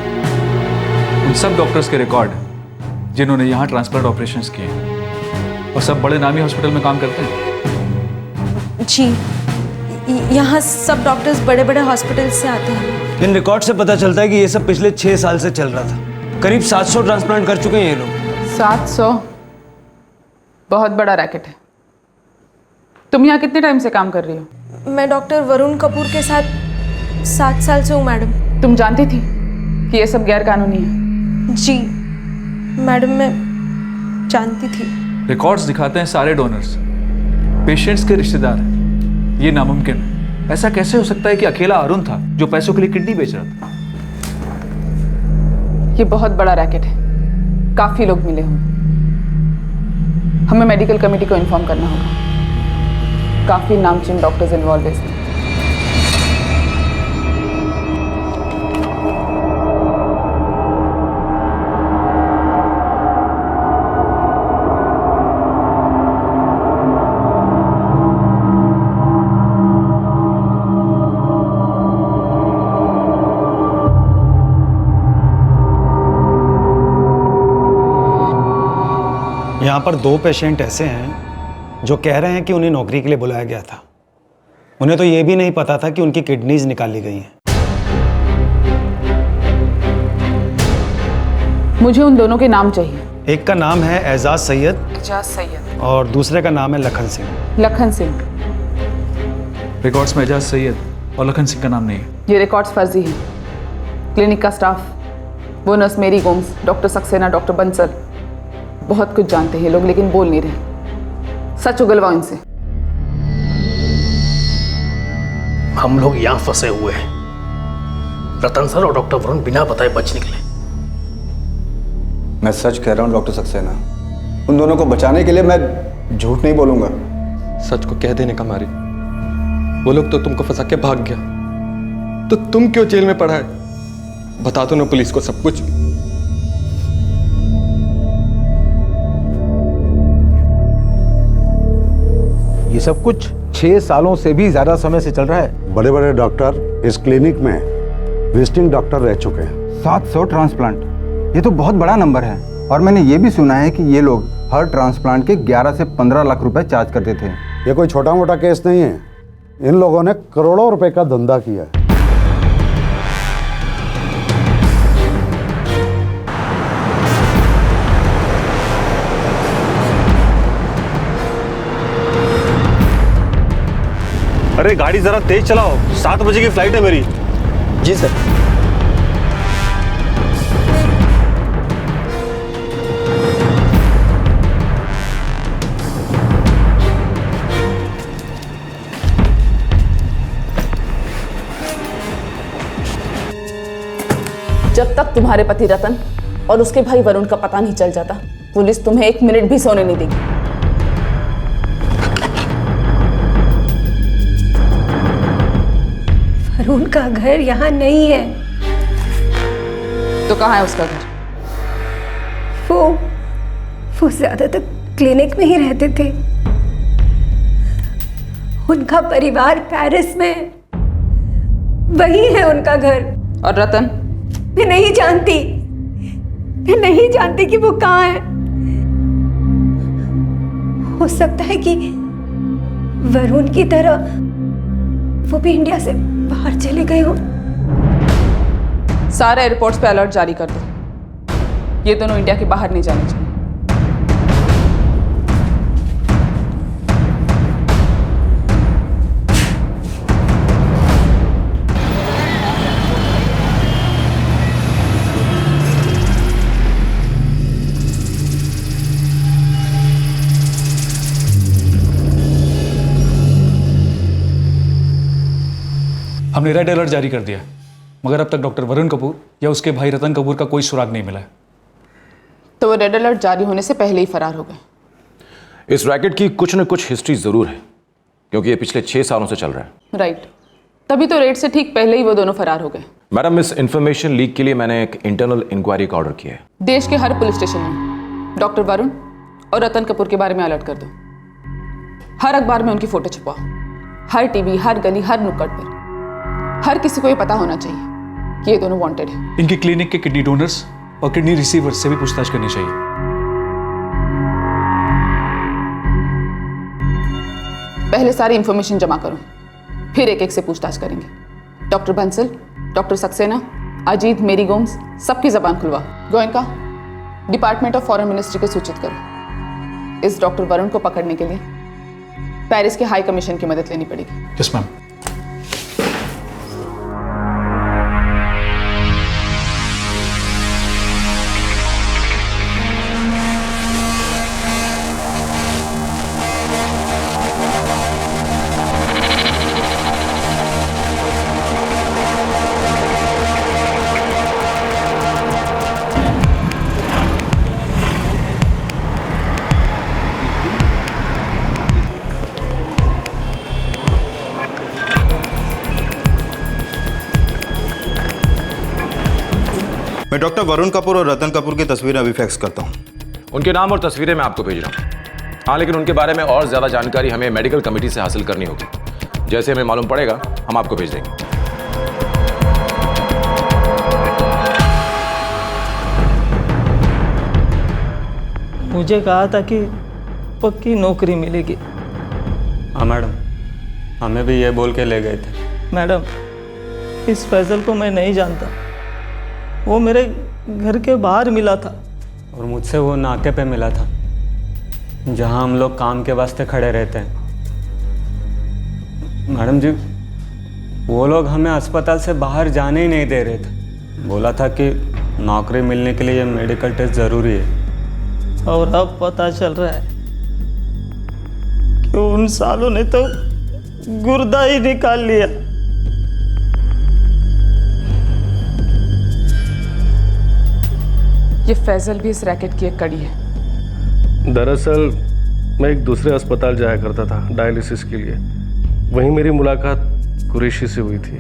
S13: उन सब डॉक्टर्स के रिकॉर्ड हैं जिन्होंने यहाँ ट्रांसप्लांट ऑपरेशंस किए हैं, और सब बड़े नामी हॉस्पिटल में काम करते हैं।
S3: जी, यहाँ सब डॉक्टर्स बड़े बड़े हॉस्पिटल से आते हैं।
S16: इन रिकॉर्ड से पता चलता है कि ये सब पिछले 6 साल से चल रहा था। करीब 700 ट्रांसप्लांट कर चुके हैं ये लोग।
S17: 700? बहुत बड़ा रैकेट है। तुम यहाँ कितने टाइम से काम कर रही हो?
S3: मैं डॉक्टर वरुण कपूर के साथ 7 साल से हूँ मैडम।
S17: तुम जानती थी कि ये सब गैर कानूनी है?
S3: जी मैडम, मैं जानती थी।
S13: रिकॉर्ड्स दिखाते हैं सारे डोनर्स पेशेंट्स के रिश्तेदार हैं। ये नामुमकिन है। ऐसा कैसे हो सकता है कि अकेला अरुण था जो पैसों के लिए किडनी बेच रहा था?
S17: ये बहुत बड़ा रैकेट है, काफी लोग मिले होंगे। हमें मेडिकल कमेटी को इन्फॉर्म करना होगा। काफी नामचीन डॉक्टर्स इन्वॉल्व हैं इसमें।
S7: यहाँ पर 2 पेशेंट ऐसे हैं जो कह रहे हैं कि उन्हें नौकरी के लिए बुलाया गया था। उन्हें तो ये भी नहीं पता था कि उनकी किडनीज निकाली गई हैं।
S17: मुझे उन दोनों के नाम चाहिए।
S7: एक का नाम है एजाज सैयद और दूसरे का नाम है लखन सिंह।
S17: लखन सिंह।
S13: रिकॉर्ड्स में एजाज सैयद और लखन सिंह का नाम नहीं है।
S17: ये रिकॉर्ड्स फर्जी हैं। क्लिनिक का स्टाफ, वो नर्स मेरी गोम्स, डॉक्टर सक्सेना, डॉक्टर बंसल, बहुत कुछ जानते हैं लोग लेकिन बोल नहीं रहे। सच उगलवाओ इनसे।
S2: हम लोग यहाँ फंसे हुए हैं। रतन सर और डॉक्टर वरुण बिना बताए बच निकले।
S8: मैं सच कह रहा हूँ डॉक्टर सक्सेना, उन दोनों को बचाने के लिए मैं झूठ नहीं बोलूंगा।
S22: सच को कह देने का मारे, वो लोग तो तुमको फंसा के भाग गया, तो तुम क्यों जेल में पड़ा है? बता दो ना पुलिस को सब कुछ।
S23: ये सब कुछ 6 सालों से भी ज्यादा समय से चल रहा है।
S24: बड़े बड़े डॉक्टर इस क्लिनिक में विजिटिंग डॉक्टर रह चुके हैं।
S8: 700 ट्रांसप्लांट, ये तो बहुत बड़ा नंबर है। और मैंने ये भी सुना है कि ये लोग हर ट्रांसप्लांट के 11 से 15 लाख रुपए चार्ज करते थे।
S24: ये कोई छोटा मोटा केस नहीं है, इन लोगों ने करोड़ों रुपए का धंधा किया है।
S25: अरे गाड़ी जरा तेज चलाओ, 7 बजे की फ्लाइट है मेरी।
S16: जी सर।
S17: जब तक तुम्हारे पति रतन और उसके भाई वरुण का पता नहीं चल जाता, पुलिस तुम्हें 1 मिनट भी सोने नहीं देगी।
S21: वरुण का घर यहाँ नहीं है।
S17: तो कहाँ है उसका घर?
S21: वो ज्यादातर क्लिनिक में ही रहते थे। उनका परिवार पेरिस में, वही है उनका घर।
S17: और रतन?
S21: मैं नहीं जानती कि वो कहाँ है। हो सकता है कि वरुण की तरह वो भी इंडिया से बाहर चले गए हो।
S17: सारे एयरपोर्ट्स पे अलर्ट जारी कर दो। ये दोनों इंडिया के बाहर नहीं जाने चाहिए।
S13: हमने रेड अलर्ट जारी कर दिया, मगर अब तक डॉक्टर वरुण कपूर या उसके भाई रतन कपूर का कोई सुराग नहीं मिला है।
S17: तो वो रेड अलर्ट जारी होने से पहले ही फरार हो गए।
S20: इस रैकेट की कुछ न कुछ हिस्ट्री जरूर है, क्योंकि ये पिछले 6 सालों से चल रहा है।
S17: राइट, तभी तो रेड से ठीक पहले ही वो दोनों फरार हो गए।
S20: मैडम, इस इंफॉर्मेशन लीक के लिए मैंने एक इंटरनल इंक्वायरी का ऑर्डर किया है।
S17: देश के हर पुलिस स्टेशन में डॉक्टर वरुण और रतन कपूर के बारे में अलर्ट कर दो। हर अखबार में उनकी फोटो छुपाओ, हर टीवी, हर गली, हर नुक्कड़ पर। हर किसी को ये पता होना चाहिए कि ये दोनों वांटेड हैं।
S13: इनकी क्लिनिक के किडनी डोनर्स और किडनी रिसीवर्स से भी पूछताछ करनी चाहिए।
S17: पहले सारी इंफॉर्मेशन जमा करो, फिर एक एक से पूछताछ करेंगे। डॉक्टर बंसल, डॉक्टर सक्सेना, अजीत, मेरी गोम्स, सबकी जबान खुलवा। Goenka, department of foreign ministry को सूचित करो। इस डॉक्टर वरुण को पकड़ने के लिए पेरिस के हाई कमीशन की मदद लेनी पड़ेगी।
S13: Yes ma'am.
S26: मैं डॉक्टर वरुण कपूर और रतन कपूर की तस्वीरें अभी फैक्स करता हूँ।
S20: उनके नाम और तस्वीरें मैं आपको भेज रहा हूँ। हाँ, लेकिन उनके बारे में और ज़्यादा जानकारी हमें मेडिकल कमेटी से हासिल करनी होगी। जैसे हमें मालूम पड़ेगा हम आपको भेज देंगे।
S18: मुझे कहा था कि पक्की नौकरी मिलेगी।
S4: हाँ मैडम, हमें भी ये बोल के ले गए थे।
S18: मैडम, इस फैजल को मैं नहीं जानता, वो मेरे घर के बाहर मिला था।
S4: और मुझसे वो नाके पे मिला था, जहाँ हम लोग काम के वास्ते खड़े रहते हैं। मैडम जी, वो लोग हमें अस्पताल से बाहर जाने ही नहीं दे रहे थे। बोला था कि नौकरी मिलने के लिए ये मेडिकल टेस्ट ज़रूरी है।
S18: और अब पता चल रहा है कि उन सालों ने तो गुर्दा ही निकाल लिया।
S17: ये फैजल भी इस रैकेट की एक कड़ी है।
S5: दरअसल मैं एक दूसरे अस्पताल जाया करता था डायलिसिस के लिए। वहीं मेरी मुलाकात कुरैशी से हुई थी।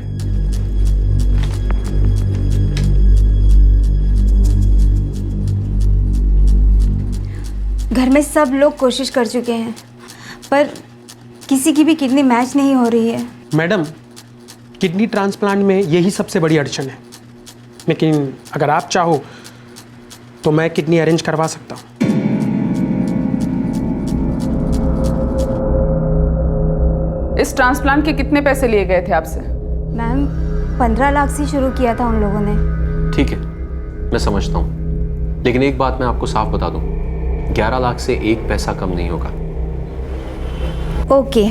S21: घर में सब लोग कोशिश कर चुके हैं, पर किसी की भी किडनी मैच नहीं हो रही है।
S2: मैडम, किडनी ट्रांसप्लांट में यही सबसे बड़ी अड़चन है, लेकिन अगर आप चाहो तो मैं किडनी अरेंज करवा सकता हूँ।
S17: इस ट्रांसप्लांट के कितने पैसे लिए गए थे आपसे?
S21: मैम, 15 लाख से शुरू किया था उन लोगों ने।
S6: ठीक है, मैं समझता हूँ, लेकिन एक बात मैं आपको साफ बता दूँ, 11 लाख से एक पैसा कम नहीं होगा।
S21: ओके,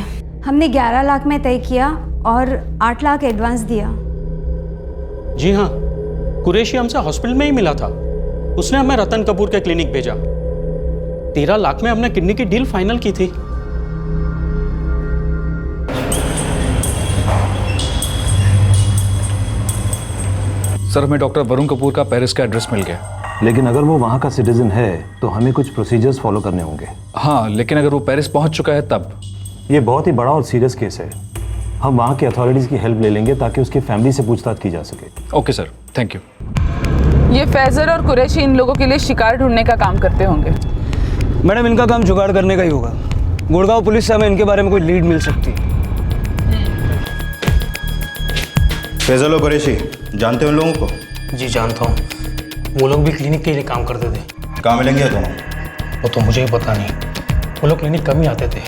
S21: हमने 11 लाख में तय किया और 8 लाख एडवांस दिया।
S2: जी हाँ, कुरैशी हमसे हॉस्पिटल में ही मिला था। उसने हमें रतन कपूर के क्लिनिक भेजा। 13 लाख में हमने किडनी की डील फाइनल की थी।
S13: सर, हमें डॉक्टर वरुण कपूर का पेरिस का एड्रेस मिल गया।
S23: लेकिन अगर वो वहाँ का सिटीजन है तो हमें कुछ प्रोसीजर्स फॉलो करने होंगे।
S13: हाँ, लेकिन अगर वो पेरिस पहुँच चुका है तब?
S23: ये बहुत ही बड़ा और सीरियस केस है। हम वहाँ के अथॉरिटीज़ की हेल्प ले लेंगे ताकि उसकी फैमिली से पूछताछ की जा सके।
S13: Okay sir, thank you.
S17: ये फैजल और कुरैशी इन लोगों के लिए शिकार ढूंढने का काम करते होंगे।
S16: मैडम, इनका काम जुगाड़ करने का ही होगा। गुड़गांव पुलिस से हमें इनके बारे में कोई लीड मिल सकती है।
S26: फैजल और कुरैशी जानते हो उन लोगों को?
S2: जी जानता हूँ, वो लोग भी क्लिनिक के लिए काम करते थे।
S26: कहाँ मिलेंगे दोनों?
S2: वो तो मुझे ही पता नहीं। वो लोग क्लिनिक कम ही आते थे,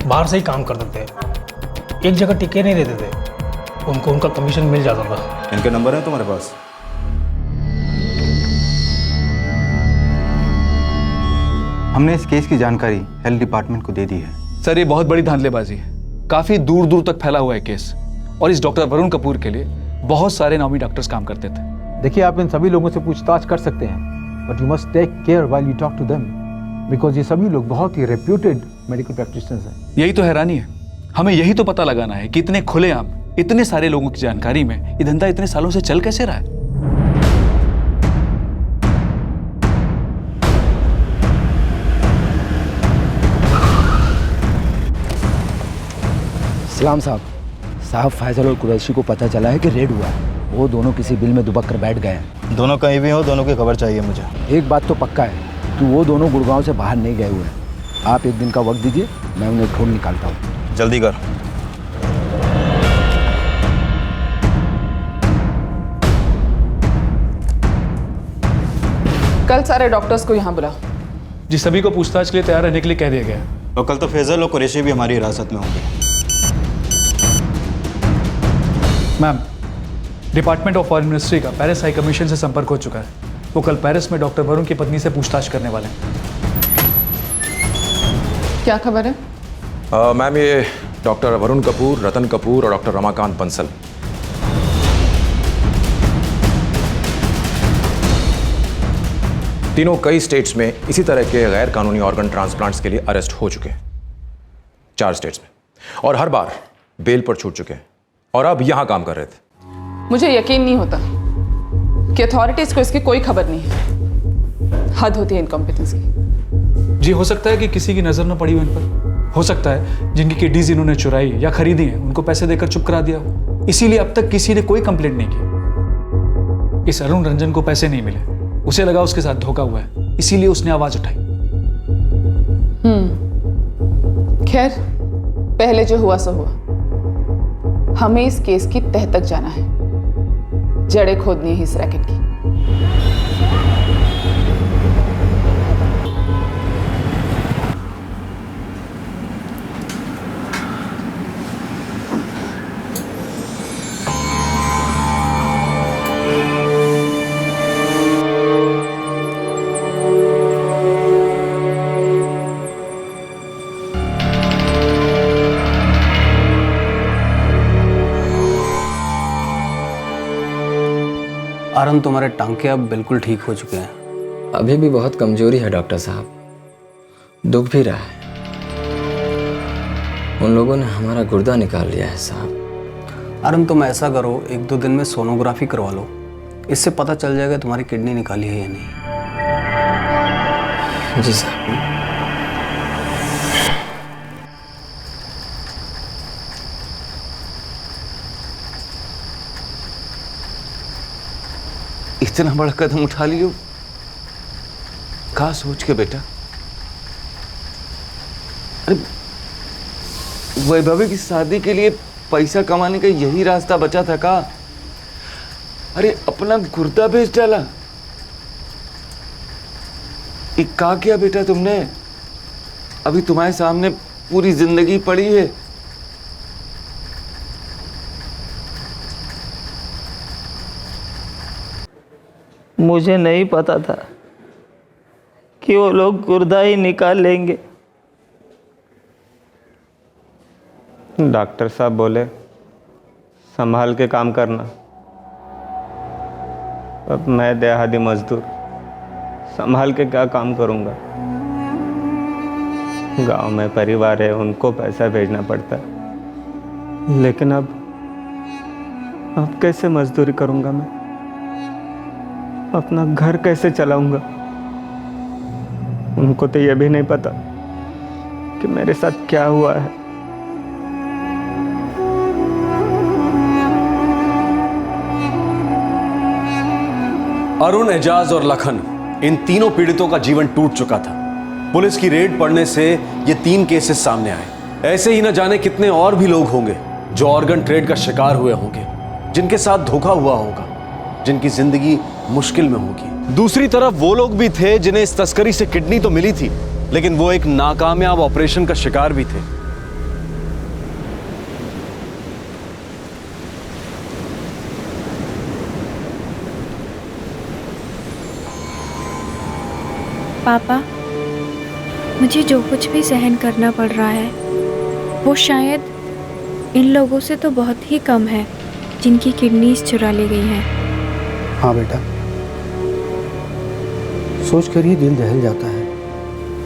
S2: बाहर से ही काम करते थे, एक जगह टिके नहीं रहते थे। उनको उनका कमीशन मिल जाता था।
S26: इनके नंबर है तुम्हारे पास?
S8: हमने इस केस की जानकारी हेल्थ डिपार्टमेंट को दे दी है।
S13: सर, ये बहुत बड़ी धांधलेबाजी है। काफ़ी दूर दूर तक फैला हुआ है केस, और इस डॉक्टर वरुण कपूर के लिए बहुत सारे नामी डॉक्टर्स काम करते थे।
S23: देखिए, आप इन सभी लोगों से पूछताछ कर सकते हैं, but you must take care while you talk to them, because ये सभी लोग बहुत ही रेप्यूटेड मेडिकल प्रैक्टिशनर्स हैं।
S13: यही तो हैरानी है, हमें यही तो पता लगाना है कि इतने खुलेआम इतने सारे लोगों की जानकारी में ये धंधा इतने सालों से चल कैसे रहा है।
S23: सलाम साहब, फैजल और कुरैशी को पता चला है कि रेड हुआ है। वो दोनों किसी बिल में दुबक कर बैठ गए हैं।
S26: दोनों कहीं भी हो, दोनों की खबर चाहिए मुझे।
S23: एक बात तो पक्का है कि वो दोनों गुड़गांव से बाहर नहीं गए हुए हैं। आप एक दिन का वक्त दीजिए, मैं उन्हें ढूंढ निकालता हूँ।
S26: जल्दी कर।
S17: कल सारे डॉक्टर्स को यहाँ बुला।
S13: जी, सभी को पूछताछ के लिए तैयार रहने के लिए कह दिया गया।
S26: और कल तो फैजल और कुरैशी भी हमारी हिरासत में होंगे।
S13: Ma'am, department of foreign ministry का पेरिस हाई कमीशन से संपर्क हो चुका है। वो कल पेरिस में डॉक्टर वरुण की पत्नी से पूछताछ करने वाले हैं।
S17: क्या खबर है?
S20: मैम, ये डॉक्टर वरुण कपूर, रतन कपूर और डॉक्टर रमाकांत बंसल, तीनों कई स्टेट्स में इसी तरह के गैर कानूनी ऑर्गन ट्रांसप्लांट्स के लिए अरेस्ट हो चुके हैं, 4 स्टेट्स में, और हर बार बेल पर छूट चुके हैं, और अब यहां काम कर रहे थे।
S17: मुझे यकीन नहीं होता कि अथॉरिटीज को इसकी कोई खबर नहीं है। हद होती है इनकॉम्पिटेंस की।
S13: जी, हो सकता है कि किसी की नजर न पड़ी हो इन पर। हो सकता है जिनकी किडनीज इन्होंने चुराई या खरीदी हैं, उनको पैसे देकर चुप करा दिया हो। इसीलिए अब तक किसी ने कोई कंप्लेंट नहीं की। इस अरुण रंजन को पैसे नहीं मिले, उसे लगा उसके साथ धोखा हुआ है, इसीलिए उसने आवाज उठाई।
S17: खैर, पहले जो हुआ सो हुआ। हमें इस केस की तह तक जाना है, जड़ें खोदनी है इस रैकेट की।
S1: अरुण, तुम्हारे टांके अब बिल्कुल ठीक हो चुके हैं।
S9: अभी भी बहुत कमजोरी है डॉक्टर साहब, दुख भी रहा है। उन लोगों ने हमारा गुर्दा निकाल लिया है साहब।
S1: अरुण, तुम ऐसा करो, 1-2 दिन में सोनोग्राफी करवा लो, इससे पता चल जाएगा तुम्हारी किडनी निकाली है या नहीं।
S9: जी साहब।
S11: इतना बड़ा कदम उठा लियो, कहा सोच के बेटा? अरे वैभवी की शादी के लिए पैसा कमाने का यही रास्ता बचा था का? अरे अपना गुर्दा बेच डाला। एक का किया बेटा तुमने? अभी तुम्हारे सामने पूरी जिंदगी पड़ी है।
S18: मुझे नहीं पता था कि वो लोग गुर्दा ही निकाल लेंगे।
S4: डॉक्टर साहब बोले संभाल के काम करना। अब मैं देहाती मजदूर संभाल के क्या काम करूंगा? गांव में परिवार है, उनको पैसा भेजना पड़ता है। लेकिन अब कैसे मजदूरी करूंगा मैं? अपना घर कैसे चलाऊंगा? उनको तो यह भी नहीं पता कि मेरे साथ क्या हुआ है।
S12: अरुण, एजाज और लखन, इन तीनों पीड़ितों का जीवन टूट चुका था। पुलिस की रेड पड़ने से ये 3 केसेस सामने आए। ऐसे ही न जाने कितने और भी लोग होंगे जो ऑर्गन ट्रेड का शिकार हुए होंगे, जिनके साथ धोखा हुआ होगा, जिनकी जिंदगी मुश्किल में होगी। दूसरी तरफ वो लोग भी थे जिन्हें इस तस्करी से किडनी तो मिली थी, लेकिन वो एक नाकामयाब ऑपरेशन का शिकार भी थे।
S14: पापा, मुझे जो कुछ भी सहन करना पड़ रहा है वो शायद इन लोगों से तो बहुत ही कम है जिनकी किडनीज चुरा ली गई हैं।
S24: हाँ बेटा, सोच कर ही दिल दहल जाता है।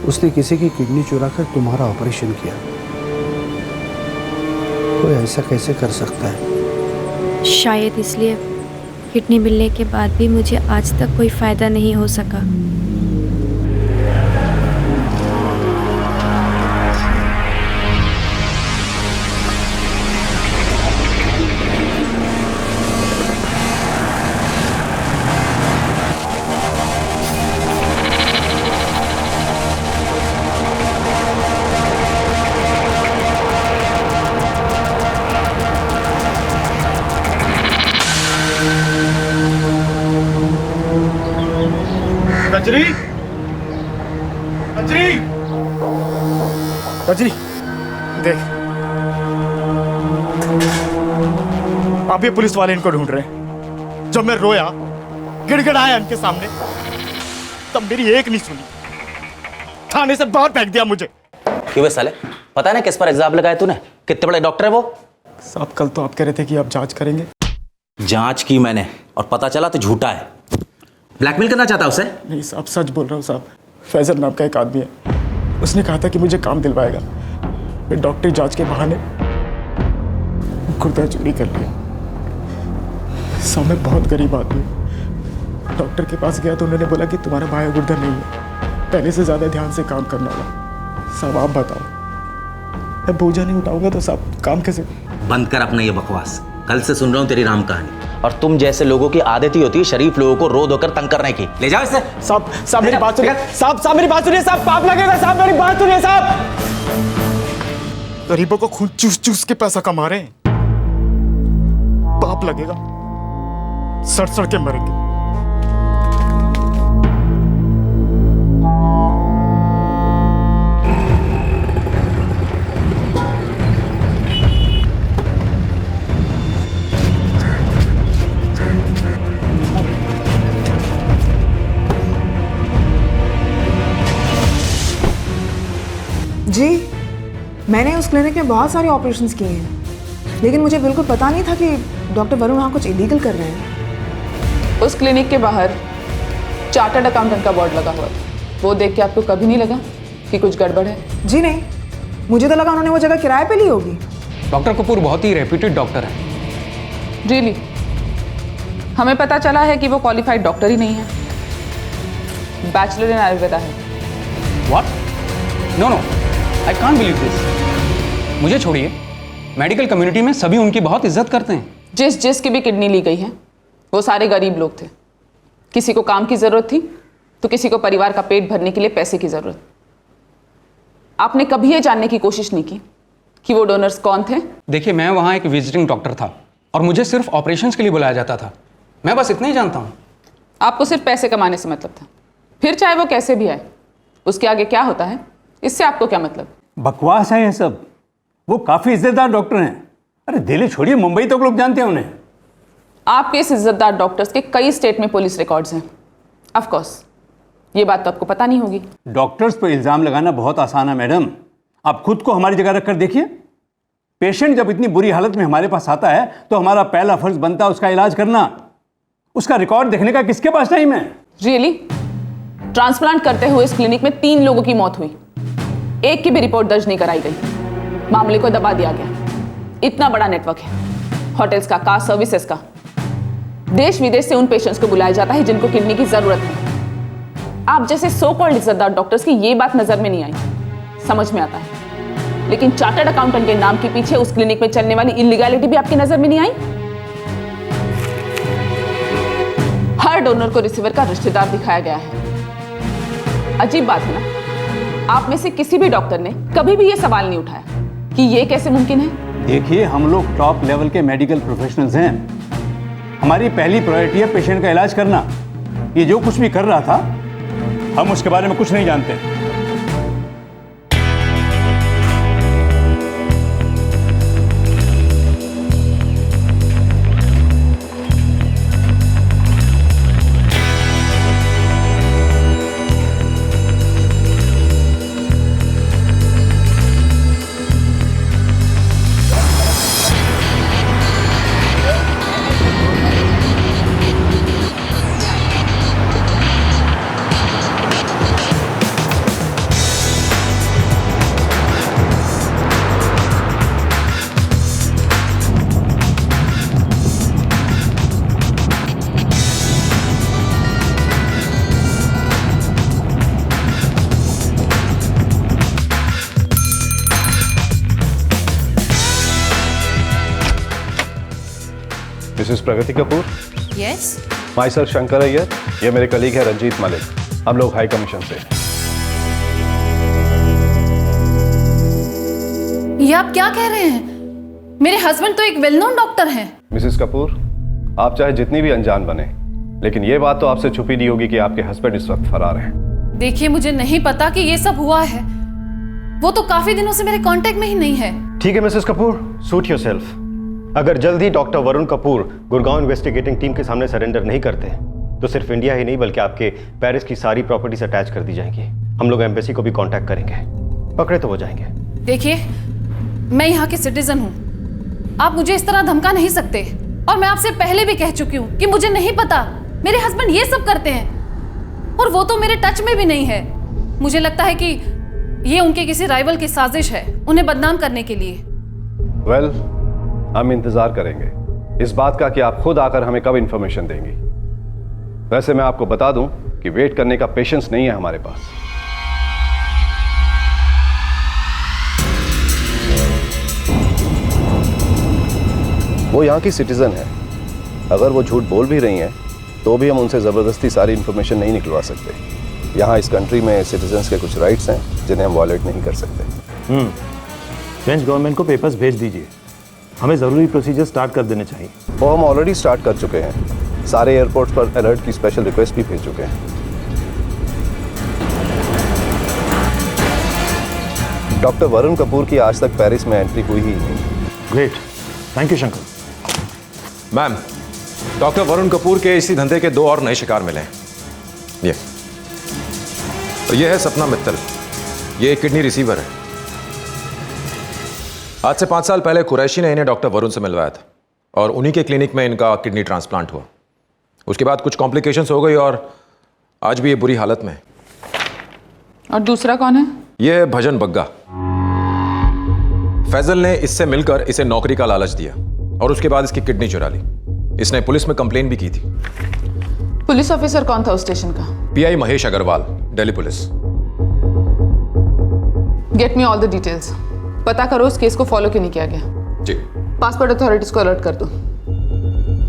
S24: उसने किसी की किडनी चुरा कर तुम्हारा ऑपरेशन किया। कोई ऐसा कैसे कर सकता है?
S14: शायद इसलिए किडनी मिलने के बाद भी मुझे आज तक कोई फ़ायदा नहीं हो सका।
S25: कजरी, कजरी, कजरी, देख, आप ये पुलिस वाले इनको ढूंढ रहे हैं। जब मैं रोया, गिड़गिड़ाया इनके सामने, तब मेरी एक नहीं सुनी, थाने से बाहर फेंक दिया मुझे।
S15: क्यों साले, पता है ना किस पर इल्जाम लगाया तूने? कितने बड़े डॉक्टर है वो?
S25: साहब, कल तो आप कह रहे थे कि आप जांच करेंगे।
S15: जांच की मैंने और पता चला तो झूठा है। ब्लैकमेल करना चाहता उसे?
S25: नहीं साहब, सच बोल रहा हूँ साहब। फैजल नाम का एक आदमी है, उसने कहा था कि मुझे काम दिलवाएगा। फिर डॉक्टरी जांच के बहाने गुर्दा चोरी कर लिया। साहब, मैं बहुत गरीब आदमी हूँ। डॉक्टर के पास गया तो उन्होंने बोला कि तुम्हारा भाई गुर्दा नहीं है, पहले से ज़्यादा ध्यान से काम करना होगा। साहब आप बताओ, मैं बोझा नहीं उठाऊंगा तो साहब काम कैसे?
S15: बंद कर अपना ये बकवास। कल से सुन रहा हूँ तेरी राम कहानी। और तुम जैसे लोगों की आदत ही होती है शरीफ लोगों को रो धोकर तंग करने की। ले जाओ इसे।
S25: साहब मेरी बात सुनिए। साहब मेरी बात सुनिए। साहब पाप लगेगा। साहब मेरी बात सुनिए। साहब गरीबों को खून चूस चूस के पैसा कमा रहे हैं, पाप लगेगा, सड़ सड़ के मरेंगे।
S27: जी, मैंने उस क्लिनिक में बहुत सारे ऑपरेशंस किए हैं, लेकिन मुझे बिल्कुल पता नहीं था कि डॉक्टर वरुण वहाँ कुछ इलीगल कर रहे हैं।
S17: उस क्लिनिक के बाहर चार्टर्ड अकाउंटेंट का बोर्ड लगा हुआ था, वो देख के आपको कभी नहीं लगा कि कुछ गड़बड़ है?
S27: जी नहीं, मुझे तो लगा उन्होंने वो जगह किराए पे ली होगी।
S1: डॉक्टर कपूर बहुत ही रेप्यूटेड डॉक्टर है।
S17: रियली? हमें पता चला है कि वो क्वालिफाइड डॉक्टर ही नहीं है, बैचलर इन आयुर्वेदा है।
S1: What? No no, I can't believe this. मुझे छोड़िए, मेडिकल कम्युनिटी में सभी उनकी बहुत इज्जत करते हैं।
S17: जिसकी भी किडनी ली गई है वो सारे गरीब लोग थे। किसी को काम की जरूरत थी तो किसी को परिवार का पेट भरने के लिए पैसे की जरूरत। आपने कभी ये जानने की कोशिश नहीं की कि वो डोनर्स कौन थे?
S1: देखिए, मैं वहाँ एक विजिटिंग डॉक्टर था और मुझे सिर्फ ऑपरेशंस के लिए बुलाया जाता था। मैं बस इतना ही जानता हूँ।
S17: आपको सिर्फ पैसे कमाने से मतलब था, फिर चाहे वो कैसे भी आए, उसके आगे क्या होता है इससे आपको क्या मतलब?
S3: बकवास है ये सब। वो काफी इज्जतदार डॉक्टर हैं। अरे दिल्ली छोड़िए, मुंबई तक लोग जानते हैं उन्हें।
S17: आपके इस इज्जतदार डॉक्टर्स के कई स्टेट में पुलिस रिकॉर्ड्स हैं। ऑफ कोर्स ये बात तो आपको पता नहीं होगी।
S3: डॉक्टर्स पर इल्जाम लगाना बहुत आसान है मैडम। आप खुद को हमारी जगह रखकर देखिए। पेशेंट जब इतनी बुरी हालत में हमारे पास आता है तो हमारा पहला फर्ज बनता है उसका इलाज करना। उसका रिकॉर्ड देखने का किसके पास टाइम है?
S17: रियली? ट्रांसप्लांट करते हुए इस क्लिनिक में 3 लोगों की मौत हुई, एक की भी रिपोर्ट दर्ज नहीं कराई गई, मामले को दबा दिया गया। इतना बड़ा नेटवर्क है, होटल्स का, कार सर्विसेज का। देश विदेश से उन पेशेंट्स को बुलाया जाता है जिनको किडनी की जरूरत है। आप जैसे सो कॉल्ड इज्जतदार डॉक्टर्स की ये बात नजर में नहीं आई, समझ में आता है, लेकिन चार्टर्ड अकाउंटेंट के नाम के पीछे उस क्लिनिक में चलने वाली इलीगैलिटी भी आपकी नजर में नहीं आई। हर डोनर को रिसीवर का रिश्तेदार दिखाया गया है। अजीब बात है ना, आप में से किसी भी डॉक्टर ने कभी भी ये सवाल नहीं उठाया कि ये कैसे मुमकिन है।
S3: देखिए, हम लोग टॉप लेवल के मेडिकल प्रोफेशनल्स हैं। हमारी पहली प्रायोरिटी है पेशेंट का इलाज करना। ये जो कुछ भी कर रहा था, हम उसके बारे में कुछ नहीं जानते।
S12: Mrs Pragati Kapoor.
S21: Yes.
S12: My sir Shankar Iyer, ये मेरे कलीग है रंजीत मलिक। हम लोग हाई कमीशन से।
S21: ये आप क्या कह रहे हैं? मेरे हस्बैंड तो एक वेल नोन डॉक्टर हैं।
S12: मिसेस कपूर, आप चाहे जितनी भी अनजान बने, लेकिन ये बात तो आपसे छुपी नहीं होगी कि आपके हस्बैंड इस वक्त फरार हैं।
S21: देखिए, मुझे नहीं पता कि ये सब हुआ है। वो तो काफी दिनों से मेरे कांटेक्ट में ही नहीं है।
S5: ठीक है मिसेस कपूर, सूट योरसेल्फ। अगर जल्द ही doctor Varun Kapoor Gurgaon investigating team के सामने सरेंडर नहीं करते तो सिर्फ इंडिया ही नहीं बल्कि आपके पेरिस की सारी प्रॉपर्टीज अटैच कर दी जाएंगी। हम लोग एम्बेसी को भी कांटेक्ट करेंगे, पकड़े तो हो जाएंगे।
S21: देखिए, मैं यहाँ के सिटीजन हूँ, आप मुझे इस तरह धमका नहीं सकते। और मैं आपसे पहले भी कह चुकी हूँ कि मुझे नहीं पता मेरे हस्बैंड ये सब करते हैं, और वो तो मेरे टच में भी नहीं है। मुझे लगता है कि ये उनके किसी राइवल की साजिश है उन्हें बदनाम करने के लिए।
S12: वेल, हम इंतजार करेंगे इस बात का कि आप खुद आकर हमें कब इंफॉर्मेशन देंगी। वैसे मैं आपको बता दूं कि वेट करने का पेशेंस नहीं है हमारे पास। वो यहाँ की सिटीजन है, अगर वो झूठ बोल भी रही हैं तो भी हम उनसे ज़बरदस्ती सारी इंफॉर्मेशन नहीं निकलवा सकते। यहाँ इस कंट्री में सिटीजन्स के कुछ राइट्स हैं जिन्हें हम वॉयलेट नहीं कर सकते।
S5: फ्रेंच गवर्नमेंट को पेपर्स भेज दीजिए, हमें ज़रूरी प्रोसीजर स्टार्ट कर देने चाहिए।
S12: वो हम ऑलरेडी स्टार्ट कर चुके हैं। सारे एयरपोर्ट्स पर अलर्ट की स्पेशल रिक्वेस्ट भी भेज चुके हैं। डॉक्टर वरुण कपूर की आज तक पेरिस में एंट्री हुई ही नहीं।
S5: Great, thank you Shankar.
S20: Ma'am, doctor Varun Kapoor के इसी धंधे के 2 और नए शिकार मिले हैं। ये तो ये है सपना मित्तल, ये एक किडनी रिसीवर है। आज से 5 साल पहले कुरैशी ने इन्हें डॉक्टर वरुण से मिलवाया था और उन्हीं के क्लिनिक में इनका किडनी ट्रांसप्लांट हुआ। उसके बाद कुछ कॉम्प्लिकेशंस हो गई और आज भी ये बुरी हालत में है।
S17: और दूसरा कौन है?
S20: ये है भजन बग्गा। फैजल ने इससे मिलकर इसे नौकरी का लालच दिया और उसके बाद इसकी किडनी चुरा ली। इसने पुलिस में कंप्लेन भी की थी।
S17: पुलिस ऑफिसर कौन था उस स्टेशन का?
S20: PI Mahesh Agarwal, Delhi police.
S17: Get me all the details. पता करो उस केस को फॉलो क्यों नहीं किया गया।
S20: जी।
S17: पासपोर्ट अथॉरिटीज को अलर्ट कर दो।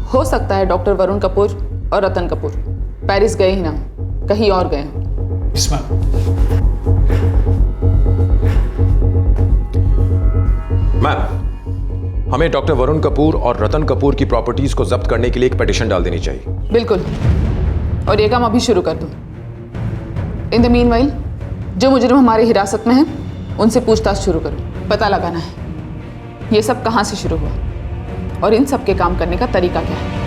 S17: हो सकता है डॉक्टर वरुण कपूर और रतन कपूर पेरिस गए ही ना, कहीं और गए हों।
S20: मैम, हमें डॉक्टर वरुण कपूर और रतन कपूर की प्रॉपर्टीज को जब्त करने के लिए एक पिटीशन डाल देनी चाहिए।
S17: बिल्कुल, और ये काम अभी शुरू कर दो। इन द मीनवाइल जो मुजरिम हमारी हिरासत में हैं उनसे पूछताछ शुरू करो। पता लगाना है ये सब कहां से शुरू हुआ और इन सब के काम करने का तरीका क्या है।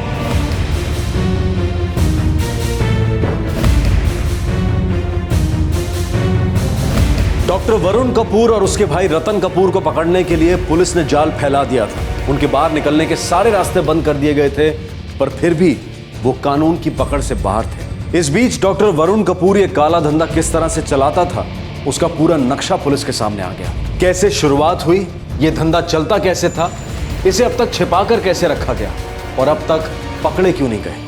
S12: डॉक्टर वरुण कपूर और उसके भाई रतन कपूर को पकड़ने के लिए पुलिस ने जाल फैला दिया था। उनके बाहर निकलने के सारे रास्ते बंद कर दिए गए थे, पर फिर भी वो कानून की पकड़ से बाहर थे। इस बीच डॉक्टर वरुण कपूर ये काला धंधा किस तरह से चलाता था, उसका पूरा नक्शा पुलिस के सामने आ गया। कैसे शुरुआत हुई, ये धंधा चलता कैसे था, इसे अब तक छिपाकर कैसे रखा गया और अब तक पकड़े क्यों नहीं गए।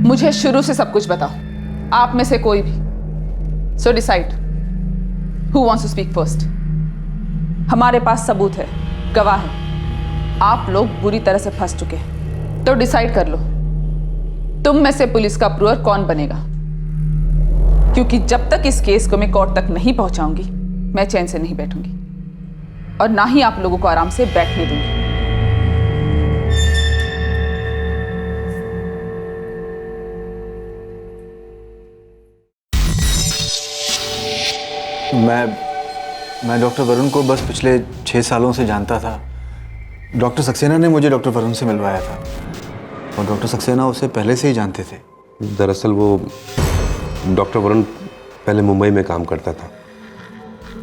S17: मुझे शुरू से सब कुछ बताओ, आप में से कोई भी। So decide who wants to speak first. हमारे पास सबूत है, गवाह है। आप लोग बुरी तरह से फंस चुके हैं, तो डिसाइड कर लो तुम में से पुलिस का अप्रूवर कौन बनेगा। क्योंकि जब तक इस केस को मैं कोर्ट तक नहीं पहुंचाऊंगी मैं चैन से नहीं बैठूंगी और ना ही आप लोगों को आराम से बैठने दूंगी।
S8: मैं डॉक्टर वरुण को बस पिछले 6 सालों से जानता था। डॉक्टर सक्सेना ने मुझे डॉक्टर वरुण से मिलवाया था और डॉक्टर सक्सेना उसे पहले से ही जानते थे।
S2: दरअसल वो डॉक्टर वरुण पहले मुंबई में काम करता था,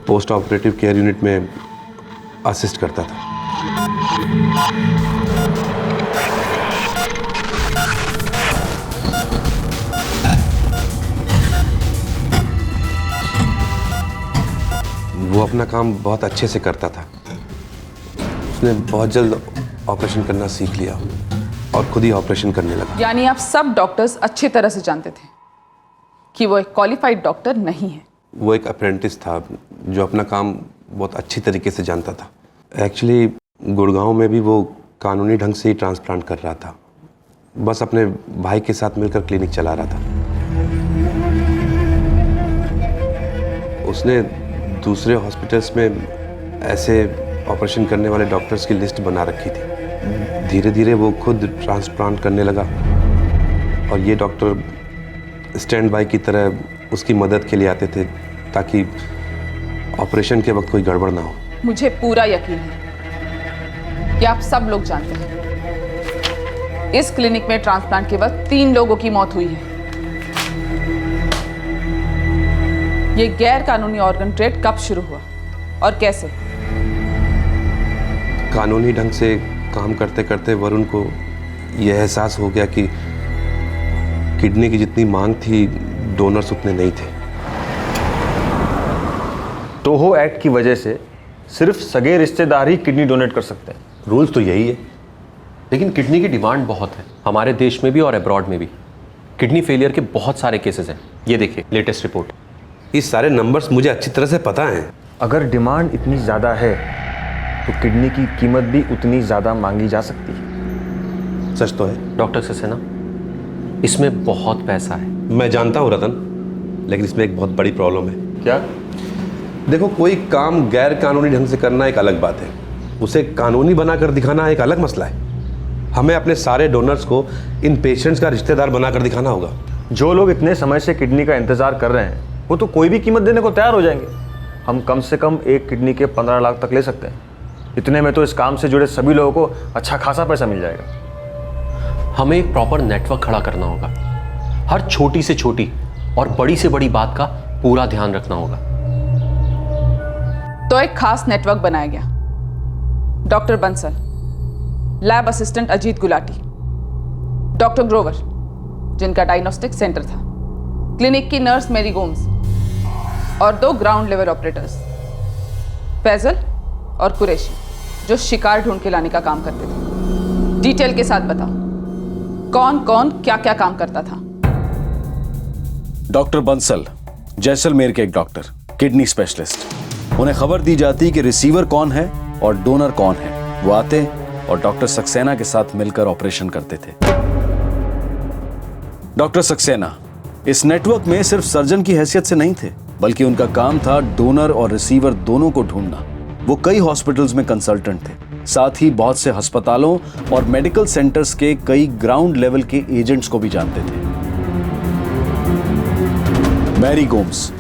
S2: पोस्ट ऑपरेटिव केयर यूनिट में असिस्ट करता था। वो अपना काम बहुत अच्छे से करता था। उसने बहुत जल्द ऑपरेशन करना सीख लिया और खुद ही ऑपरेशन करने लगा।
S17: यानी आप सब डॉक्टर्स अच्छी तरह से जानते थे कि वो एक क्वालिफाइड डॉक्टर नहीं है।
S2: वो एक अप्रेंटिस था जो अपना काम बहुत अच्छी तरीके से जानता था। एक्चुअली गुड़गांव में भी वो कानूनी ढंग से ही ट्रांसप्लांट कर रहा था, बस अपने भाई के साथ मिलकर क्लिनिक चला रहा था। उसने दूसरे हॉस्पिटल्स में ऐसे ऑपरेशन करने वाले डॉक्टर्स की लिस्ट बना रखी थी। धीरे धीरे वो खुद ट्रांसप्लांट करने लगा और ये डॉक्टर स्टैंड बाय की तरह उसकी मदद के लिए आते थे ताकि ऑपरेशन के वक्त कोई गड़बड़ ना हो।
S17: मुझे पूरा यकीन है कि आप सब लोग जानते हैं इस क्लिनिक में ट्रांसप्लांट के वक्त 3 लोगों की मौत हुई है। ये गैर कानूनी ऑर्गन ट्रेड कब शुरू हुआ और कैसे?
S2: कानूनी ढंग से काम करते करते वरुण को यह एहसास हो गया कि किडनी की जितनी मांग थी डोनर्स उतने नहीं थे।
S5: टोहो एक्ट की वजह से सिर्फ सगे रिश्तेदार ही किडनी डोनेट कर सकते हैं।
S12: रूल्स तो यही है, लेकिन किडनी की डिमांड बहुत है, हमारे देश में भी और अब्रॉड में भी। किडनी फेलियर के बहुत सारे केसेस हैं। ये देखिए लेटेस्ट रिपोर्ट।
S2: ये सारे नंबर्स मुझे अच्छी तरह से पता हैं।
S5: अगर डिमांड इतनी ज़्यादा है तो किडनी की कीमत भी उतनी ज़्यादा मांगी जा सकती है।
S2: सच तो है
S12: डॉक्टर सक्सेना, इसमें बहुत पैसा है।
S2: मैं जानता हूँ रतन, लेकिन इसमें एक बहुत बड़ी प्रॉब्लम है।
S12: क्या?
S2: देखो, कोई काम गैर कानूनी ढंग से करना एक अलग बात है, उसे कानूनी बनाकर दिखाना एक अलग मसला है। हमें अपने सारे डोनर्स को इन पेशेंट्स का रिश्तेदार बनाकर दिखाना होगा।
S5: जो लोग इतने समय से किडनी का इंतजार कर रहे हैं वो तो कोई भी कीमत देने को तैयार हो जाएंगे। हम कम से कम एक किडनी के 15 लाख तक ले सकते हैं। इतने में तो इस काम से जुड़े सभी लोगों को अच्छा खासा पैसा मिल जाएगा।
S12: हमें एक प्रॉपर नेटवर्क खड़ा करना होगा। हर छोटी से छोटी और बड़ी से बड़ी बात का पूरा ध्यान रखना होगा।
S17: तो एक खास नेटवर्क बनाया गया। Doctor Bansal, lab assistant Ajit Gulati, doctor Grover जिनका डायग्नोस्टिक सेंटर था, क्लिनिक की नर्स मेरी गोम्स और 2 ग्राउंड लेवल ऑपरेटर्स फैजल और कुरैशी जो शिकार ढूंढ के लाने का काम करते थे। डिटेल के साथ बताओ कौन कौन क्या क्या काम करता था।
S12: डॉक्टर बंसल जैसलमेर के एक डॉक्टर, किडनी स्पेशलिस्ट। उन्हें खबर दी जाती कि रिसीवर कौन है और डोनर कौन है। वो आते और डॉक्टर सक्सेना के साथ मिलकर ऑपरेशन करते थे। डॉक्टर सक्सेना इस नेटवर्क में सिर्फ सर्जन की हैसियत से नहीं थे, बल्कि उनका काम था डोनर और रिसीवर दोनों को ढूंढना। वो कई हॉस्पिटल्स में कंसल्टेंट थे, साथ ही बहुत से अस्पतालों और मेडिकल सेंटर्स के कई ग्राउंड लेवल के एजेंट्स को भी जानते थे। मैरी गोम्स,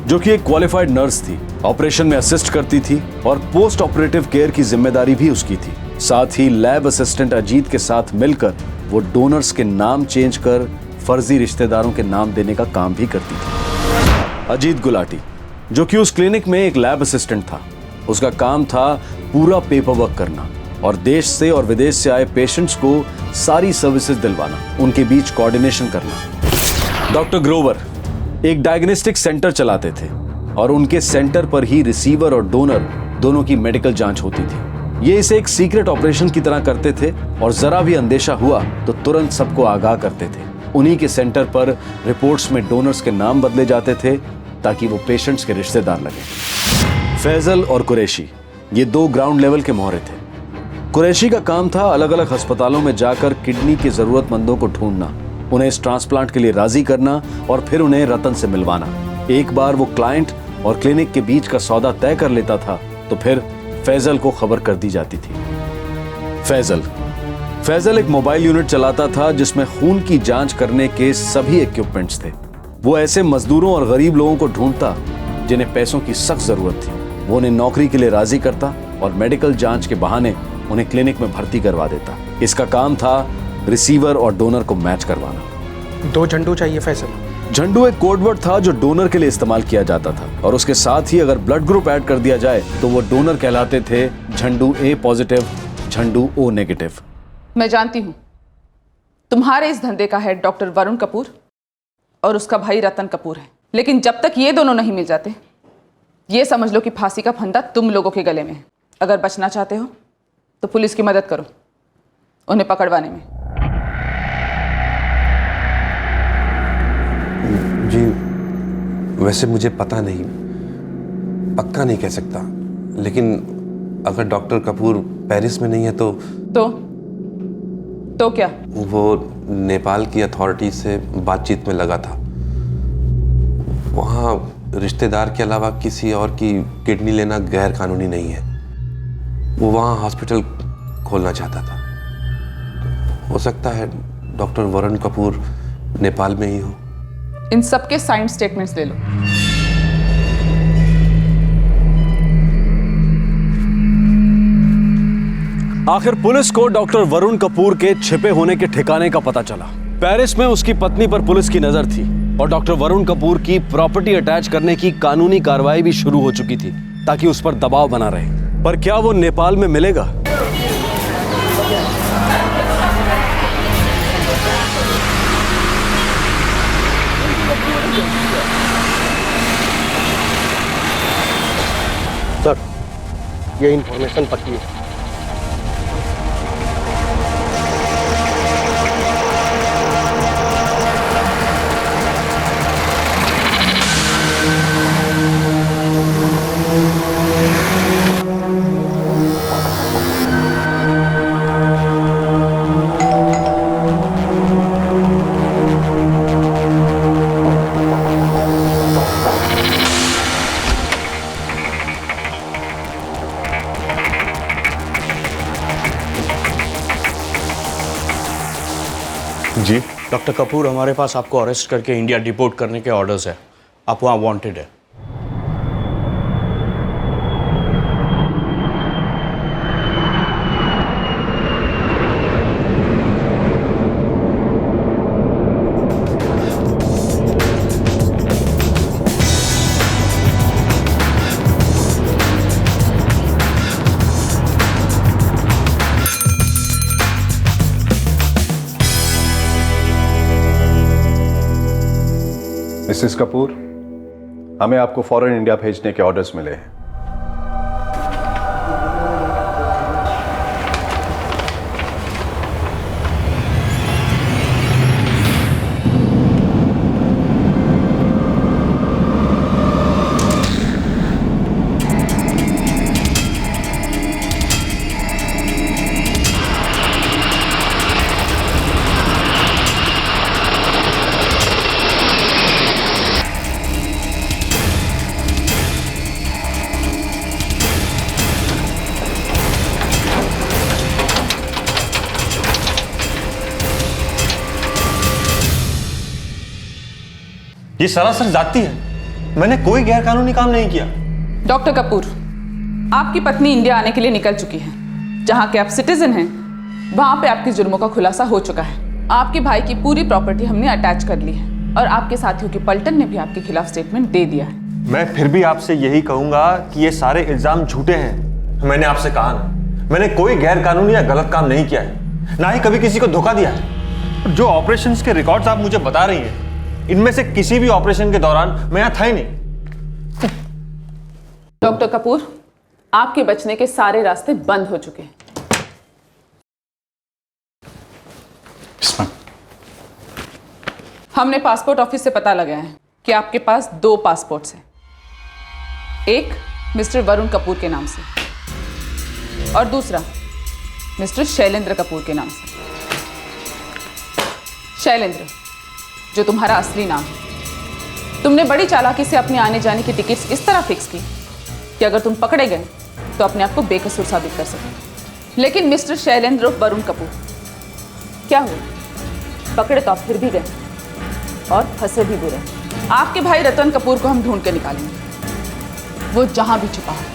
S12: जो कि एक क्वालिफाइड नर्स थी, ऑपरेशन में असिस्ट करती थी और पोस्ट ऑपरेटिव केयर की जिम्मेदारी भी उसकी थी। साथ ही लैब असिस्टेंट अजीत के साथ मिलकर वो डोनर्स के नाम चेंज कर फर्जी रिश्तेदारों के नाम देने का काम भी करती थी। अजीत गुलाटी, जो कि उस क्लिनिक में एक लैब असिस्टेंट था, उसका काम था पूरा पेपर वर्क करना और देश से और विदेश से आए पेशेंट्स को सारी सर्विसेज दिलवाना, उनके बीच कोऑर्डिनेशन करना। डॉक्टर ग्रोवर एक डायग्नोस्टिक सेंटर चलाते थे और उनके सेंटर पर ही रिसीवर और डोनर दोनों की मेडिकल जांच होती थी। ये इसे एक सीक्रेट ऑपरेशन की तरह करते थे और जरा भी अंदेशा हुआ तो तुरंत सबको आगाह करते थे। उन्हीं के सेंटर पर रिपोर्ट्स में डोनर्स के नाम बदले जाते थे ताकि वो पेशेंट्स के रिश्तेदार लगे। फैजल और कुरैशी ये 2 ग्राउंड लेवल के मोहरे थे। कुरैशी का काम था अलग अलग अस्पतालों में जाकर किडनी के जरूरतमंदों को ढूंढना, उन्हें इस ट्रांसप्लांट के लिए राजी करना और फिर उन्हें रतन से मिलवाना। एक बार वो क्लाइंट और क्लिनिक के बीच का सौदा तय कर लेता था तो फिर फैजल को खबर कर दी जाती थी। फैजल एक मोबाइल यूनिट चलाता था जिसमें खून की जांच करने के सभी इक्विपमेंट्स थे। वो ऐसे मजदूरों और गरीब लोगों को ढूंढता जिन्हें पैसों की सख्त जरूरत थी। वो उन्हें नौकरी के लिए राजी करता और मेडिकल जांच के बहाने उन्हें क्लिनिक में भर्ती करवा देता। इसका काम था रिसीवर और डोनर को मैच करवाना।
S6: 2 झंडू चाहिए फैजल।
S12: झंडू एक कोडवर्ड था जो डोनर के लिए इस्तेमाल किया जाता था और उसके साथ ही अगर ब्लड ग्रुप ऐड कर दिया जाए तो वो डोनर कहलाते थे। झंडू ए पॉजिटिव, झंडू ओ नेगेटिव।
S17: मैं जानती हूं तुम्हारे इस धंधे का हेड डॉक्टर वरुण कपूर और उसका भाई रतन कपूर है, लेकिन जब तक ये दोनों नहीं मिल जाते ये समझ लो कि फांसी का फंदा तुम लोगों के गले में है। अगर बचना चाहते हो तो पुलिस की मदद करो उन्हें पकड़वाने में।
S2: जी वैसे मुझे पता नहीं, पक्का नहीं कह सकता, लेकिन अगर डॉक्टर कपूर पेरिस में नहीं है तो क्या? वो नेपाल की अथॉरिटी से बातचीत में लगा था। वहाँ रिश्तेदार के अलावा किसी और की किडनी लेना गैर कानूनी नहीं है। वो वहाँ हॉस्पिटल खोलना चाहता था। हो सकता है डॉक्टर वरुण कपूर नेपाल में ही हो।
S17: इन सबके साइंड स्टेटमेंट्स ले लो।
S12: आखिर पुलिस को डॉक्टर वरुण कपूर के छिपे होने के ठिकाने का पता चला। पेरिस में उसकी पत्नी पर पुलिस की नजर थी और डॉक्टर वरुण कपूर की प्रॉपर्टी अटैच करने की कानूनी कार्रवाई भी शुरू हो चुकी थी ताकि उस पर दबाव बना रहे। पर क्या वो नेपाल में मिलेगा?
S6: सर, ये इंफॉर्मेशन पक्की है।
S7: जी डॉक्टर कपूर, हमारे पास आपको अरेस्ट करके इंडिया डिपोर्ट करने के ऑर्डर्स है। आप वहाँ वांटेड है।
S10: मिसेस कपूर, हमें आपको फौरन इंडिया भेजने के ऑर्डर्स मिले हैं।
S5: ये सरासर जाती है। मैंने कोई गैरकानूनी काम नहीं किया।
S17: डॉक्टर कपूर, आपकी पत्नी इंडिया आने के लिए निकल चुकी है। जहां के आप सिटीजन हैं, वहां पे आपके जुर्मों का खुलासा हो चुका है। आपके भाई की पूरी प्रॉपर्टी हमने अटैच कर ली है और आपके साथियों की पलटन ने भी आपके खिलाफ स्टेटमेंट दे दिया है।
S5: मैं फिर भी आपसे यही कहूंगा कि ये सारे इल्जाम झूठे हैं। मैंने आपसे कहा ना, मैंने कोई गैरकानूनी या गलत काम नहीं किया है, ना ही कभी किसी को धोखा दिया है। जो ऑपरेशंस के रिकॉर्ड्स आप मुझे बता रही हैं, इनमें से किसी भी ऑपरेशन के दौरान मैं यहां था ही नहीं।
S17: डॉक्टर कपूर, आपके बचने के सारे रास्ते बंद हो चुके हैं। हमने पासपोर्ट ऑफिस से पता लगाया है कि आपके पास 2 पासपोर्ट्स हैं। एक मिस्टर वरुण कपूर के नाम से और दूसरा मिस्टर शैलेंद्र कपूर के नाम से। शैलेंद्र, जो तुम्हारा असली नाम है। तुमने बड़ी चालाकी से अपने आने जाने की टिकट्स इस तरह फिक्स की कि अगर तुम पकड़े गए तो अपने आप को बेकसूर साबित कर सके। लेकिन मिस्टर शैलेंद्र वरुण कपूर, क्या हुआ? पकड़े तो आप फिर भी गए और फंसे भी बुरे। आपके भाई रतन कपूर को हम ढूंढ के निकालेंगे, वो जहां भी छुपा है,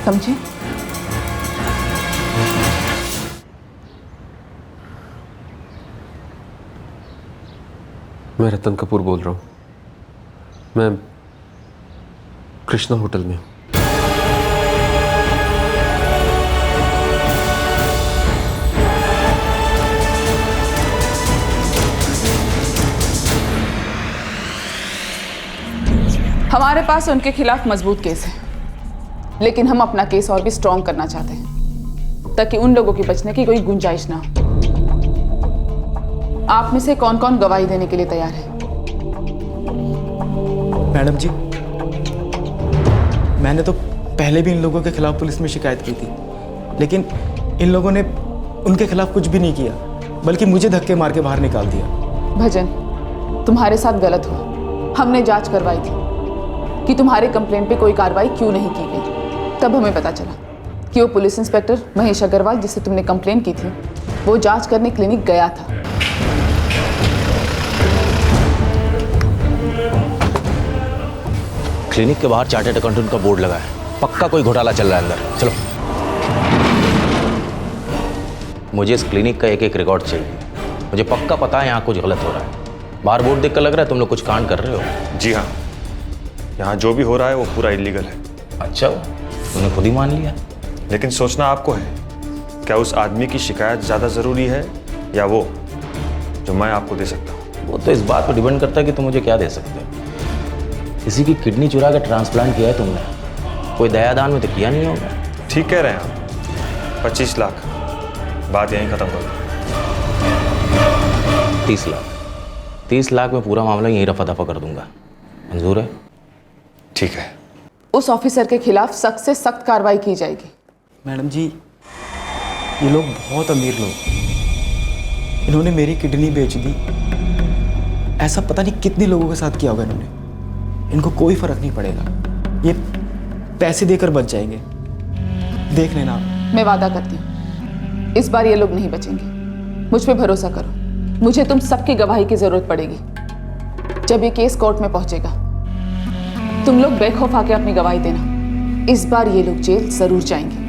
S17: समझे?
S2: मैं रतन कपूर बोल रहा हूँ। मैं कृष्णा होटल में हूँ।
S17: हमारे पास उनके खिलाफ मजबूत केस है, लेकिन हम अपना केस और भी स्ट्रॉन्ग करना चाहते हैं ताकि उन लोगों के बचने की कोई गुंजाइश ना हो। आप में से कौन कौन गवाही देने के लिए तैयार है?
S25: मैडम जी, मैंने तो पहले भी इन लोगों के खिलाफ पुलिस में शिकायत की थी, लेकिन इन लोगों ने उनके खिलाफ कुछ भी नहीं किया, बल्कि मुझे धक्के मार के बाहर निकाल दिया।
S17: भजन, तुम्हारे साथ गलत हुआ। हमने जांच करवाई थी कि तुम्हारे कंप्लेंट पे कोई कार्रवाई क्यों नहीं की गई। तब हमें पता चला कि वो पुलिस इंस्पेक्टर महेश अग्रवाल, जिससे तुमने कंप्लेंट की थी, वो जांच करने क्लिनिक गया था।
S15: क्लिनिक के बाहर चार्टर्ड अकाउंटेंट का बोर्ड लगा है। पक्का कोई घोटाला चल रहा है अंदर। चलो, मुझे इस क्लिनिक का एक एक रिकॉर्ड चाहिए। मुझे पक्का पता है यहाँ कुछ गलत हो रहा है। बाहर बोर्ड देखकर लग रहा है तुम लोग कुछ कांड कर रहे हो।
S5: जी हाँ, यहाँ जो भी हो रहा है वो पूरा इलीगल है।
S15: अच्छा, तुमने खुद ही मान लिया।
S5: लेकिन सोचना आपको है, क्या उस आदमी की शिकायत ज़्यादा ज़रूरी है या वो जो मैं आपको दे सकता हूँ?
S15: वो तो इस बात पर डिपेंड करता है कि तुम मुझे क्या दे सकते हो। किसी की किडनी चुरा कर ट्रांसप्लांट किया है तुमने, कोई दयादान में तो किया नहीं होगा।
S5: ठीक कह रहे हैं आप। 25 लाख, बात यहीं ख़त्म कर दो।
S15: 30 लाख। 30 लाख में पूरा मामला यहीं रफा दफा कर दूंगा। मंजूर है?
S5: ठीक है।
S17: उस ऑफिसर के खिलाफ सख्त से सख्त कार्रवाई की जाएगी।
S25: मैडम जी, ये लोग बहुत अमीर लोग, इन्होंने मेरी किडनी बेच दी। ऐसा पता नहीं कितने लोगों के साथ किया होगा इन्होंने। इनको कोई फर्क नहीं पड़ेगा, ये पैसे देकर बच जाएंगे, देख लेना।
S17: मैं वादा करती हूँ, इस बार ये लोग नहीं बचेंगे। मुझ पे भरोसा करो। मुझे तुम सबकी गवाही की जरूरत पड़ेगी। जब ये केस कोर्ट में पहुंचेगा, तुम लोग बेखौफ आके अपनी गवाही देना। इस बार ये लोग जेल जरूर जाएंगे।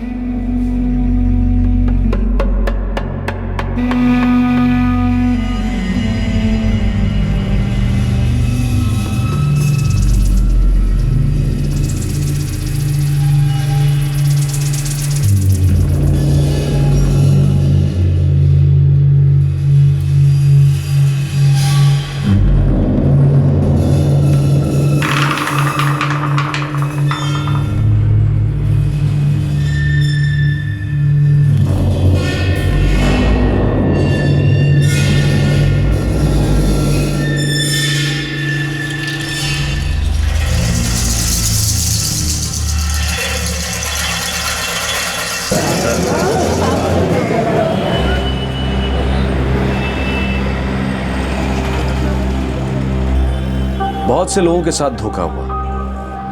S12: बहुत से लोगों के साथ धोखा हुआ।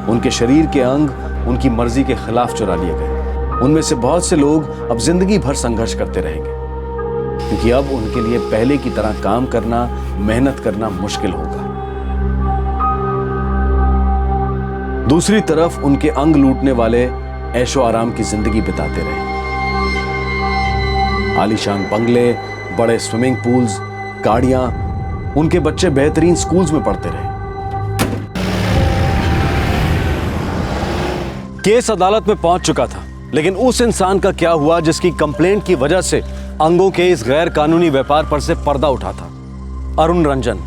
S12: उनके शरीर के अंग उनकी मर्जी के खिलाफ चुरा लिए गए। उनमें से बहुत से लोग अब जिंदगी भर संघर्ष करते रहेंगे, क्योंकि अब उनके लिए पहले की तरह काम करना, मेहनत करना मुश्किल होगा। दूसरी तरफ उनके अंग लूटने वाले ऐशो आराम की जिंदगी बिताते रहे। आलीशान बंगले, बड़े स्विमिंग पूल्स, गाड़ियां, उनके बच्चे बेहतरीन स्कूल्स में पढ़ते रहे। केस अदालत में पहुंच चुका था, लेकिन उस इंसान का क्या हुआ जिसकी कंप्लेंट की वजह से अंगों के इस गैर कानूनी व्यापार पर से पर्दा उठा था? अरुण रंजन।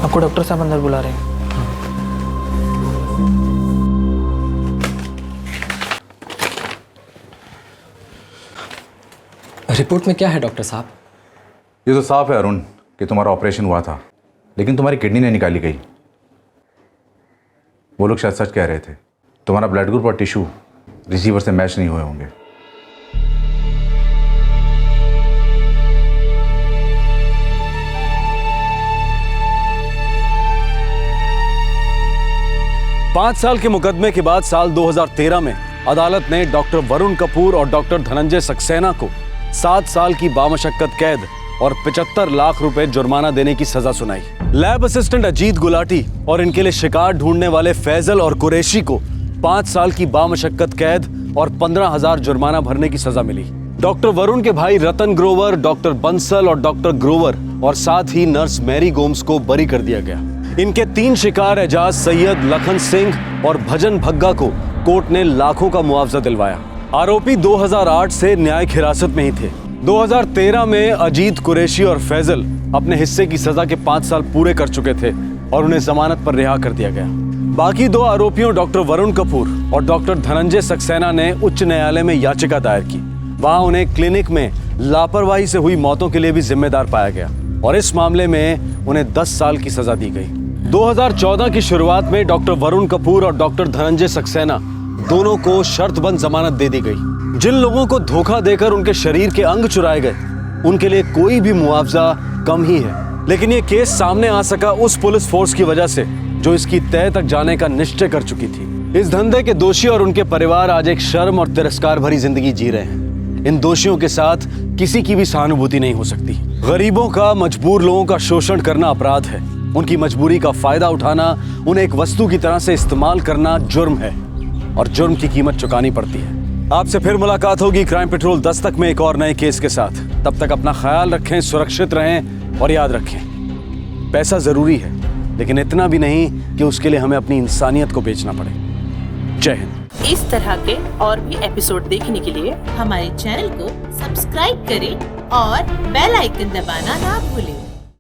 S6: आपको डॉक्टर साहब अंदर बुला रहे हैं।
S9: रिपोर्ट में क्या है डॉक्टर साहब?
S13: ये तो साफ है अरुण कि तुम्हारा ऑपरेशन हुआ था, लेकिन तुम्हारी किडनी नहीं निकाली गई। वो लोग शायद सच कह रहे थे। तुम्हारा ब्लड ग्रुप और टिश्यू रिसीवर से मैच नहीं हुए होंगे।
S12: पांच साल के मुकदमे के बाद साल 2013 में अदालत ने डॉक्टर वरुण कपूर और डॉक्टर धनंजय सक्सेना को 7 साल की बामशक्कत कैद और 75 लाख रुपए जुर्माना देने की सजा सुनाई। लैब असिस्टेंट अजीत गुलाटी और इनके लिए शिकार ढूंढने वाले फैजल और कुरैशी को 5 साल की बामशक्कत कैद और 15,000 जुर्माना भरने की सजा मिली। डॉक्टर वरुण के भाई रतन ग्रोवर, डॉक्टर बंसल और डॉक्टर ग्रोवर और साथ ही नर्स मैरी गोम्स को बरी कर दिया गया। इनके 3 शिकार एजाज सैयद, लखन सिंह और भजन भग्गा को कोर्ट ने लाखों का मुआवजा दिलवाया। आरोपी 2008 से न्यायिक हिरासत में ही थे। 2013 में अजीत, कुरैशी और फैजल अपने हिस्से की सजा के 5 साल पूरे कर चुके थे और उन्हें जमानत पर रिहा कर दिया गया। बाकी 2 आरोपियों डॉक्टर वरुण कपूर और डॉक्टर धनंजय सक्सेना ने उच्च न्यायालय में याचिका दायर की। वहां उन्हें क्लिनिक में लापरवाही से हुई मौतों के लिए भी जिम्मेदार पाया गया और इस मामले में उन्हें 10 साल की सजा दी गई। 2014 की शुरुआत में डॉक्टर वरुण कपूर और डॉक्टर धनंजय सक्सेना दोनों को शर्तबंद जमानत दे दी गई। जिन लोगों को धोखा देकर उनके शरीर के अंग चुराए गए, उनके लिए कोई भी मुआवजा कम ही है। लेकिन ये केस सामने आ सका उस पुलिस फोर्स की वजह से जो इसकी तह तक जाने का निश्चय कर चुकी थी। इस धंधे के दोषी और उनके परिवार आज एक शर्म और तिरस्कार भरी जिंदगी जी रहे हैं। इन दोषियों के साथ किसी की भी सहानुभूति नहीं हो सकती। गरीबों का, मजबूर लोगों का शोषण करना अपराध है। उनकी मजबूरी का फायदा उठाना, उन्हें एक वस्तु की तरह से इस्तेमाल करना जुर्म है और जुर्म की कीमत चुकानी पड़ती है। आपसे फिर मुलाकात होगी क्राइम पेट्रोल दस्तक में एक और नए केस के साथ। तब तक अपना ख्याल रखें, सुरक्षित रहें और याद रखें, पैसा जरूरी है, लेकिन इतना भी नहीं कि उसके लिए हमें अपनी इंसानियत को बेचना पड़े। जय हिंद।
S16: इस तरह के और भी एपिसोड देखने के लिए हमारे चैनल को सब्सक्राइब करें और बेल आइकन दबाना ना भूलें।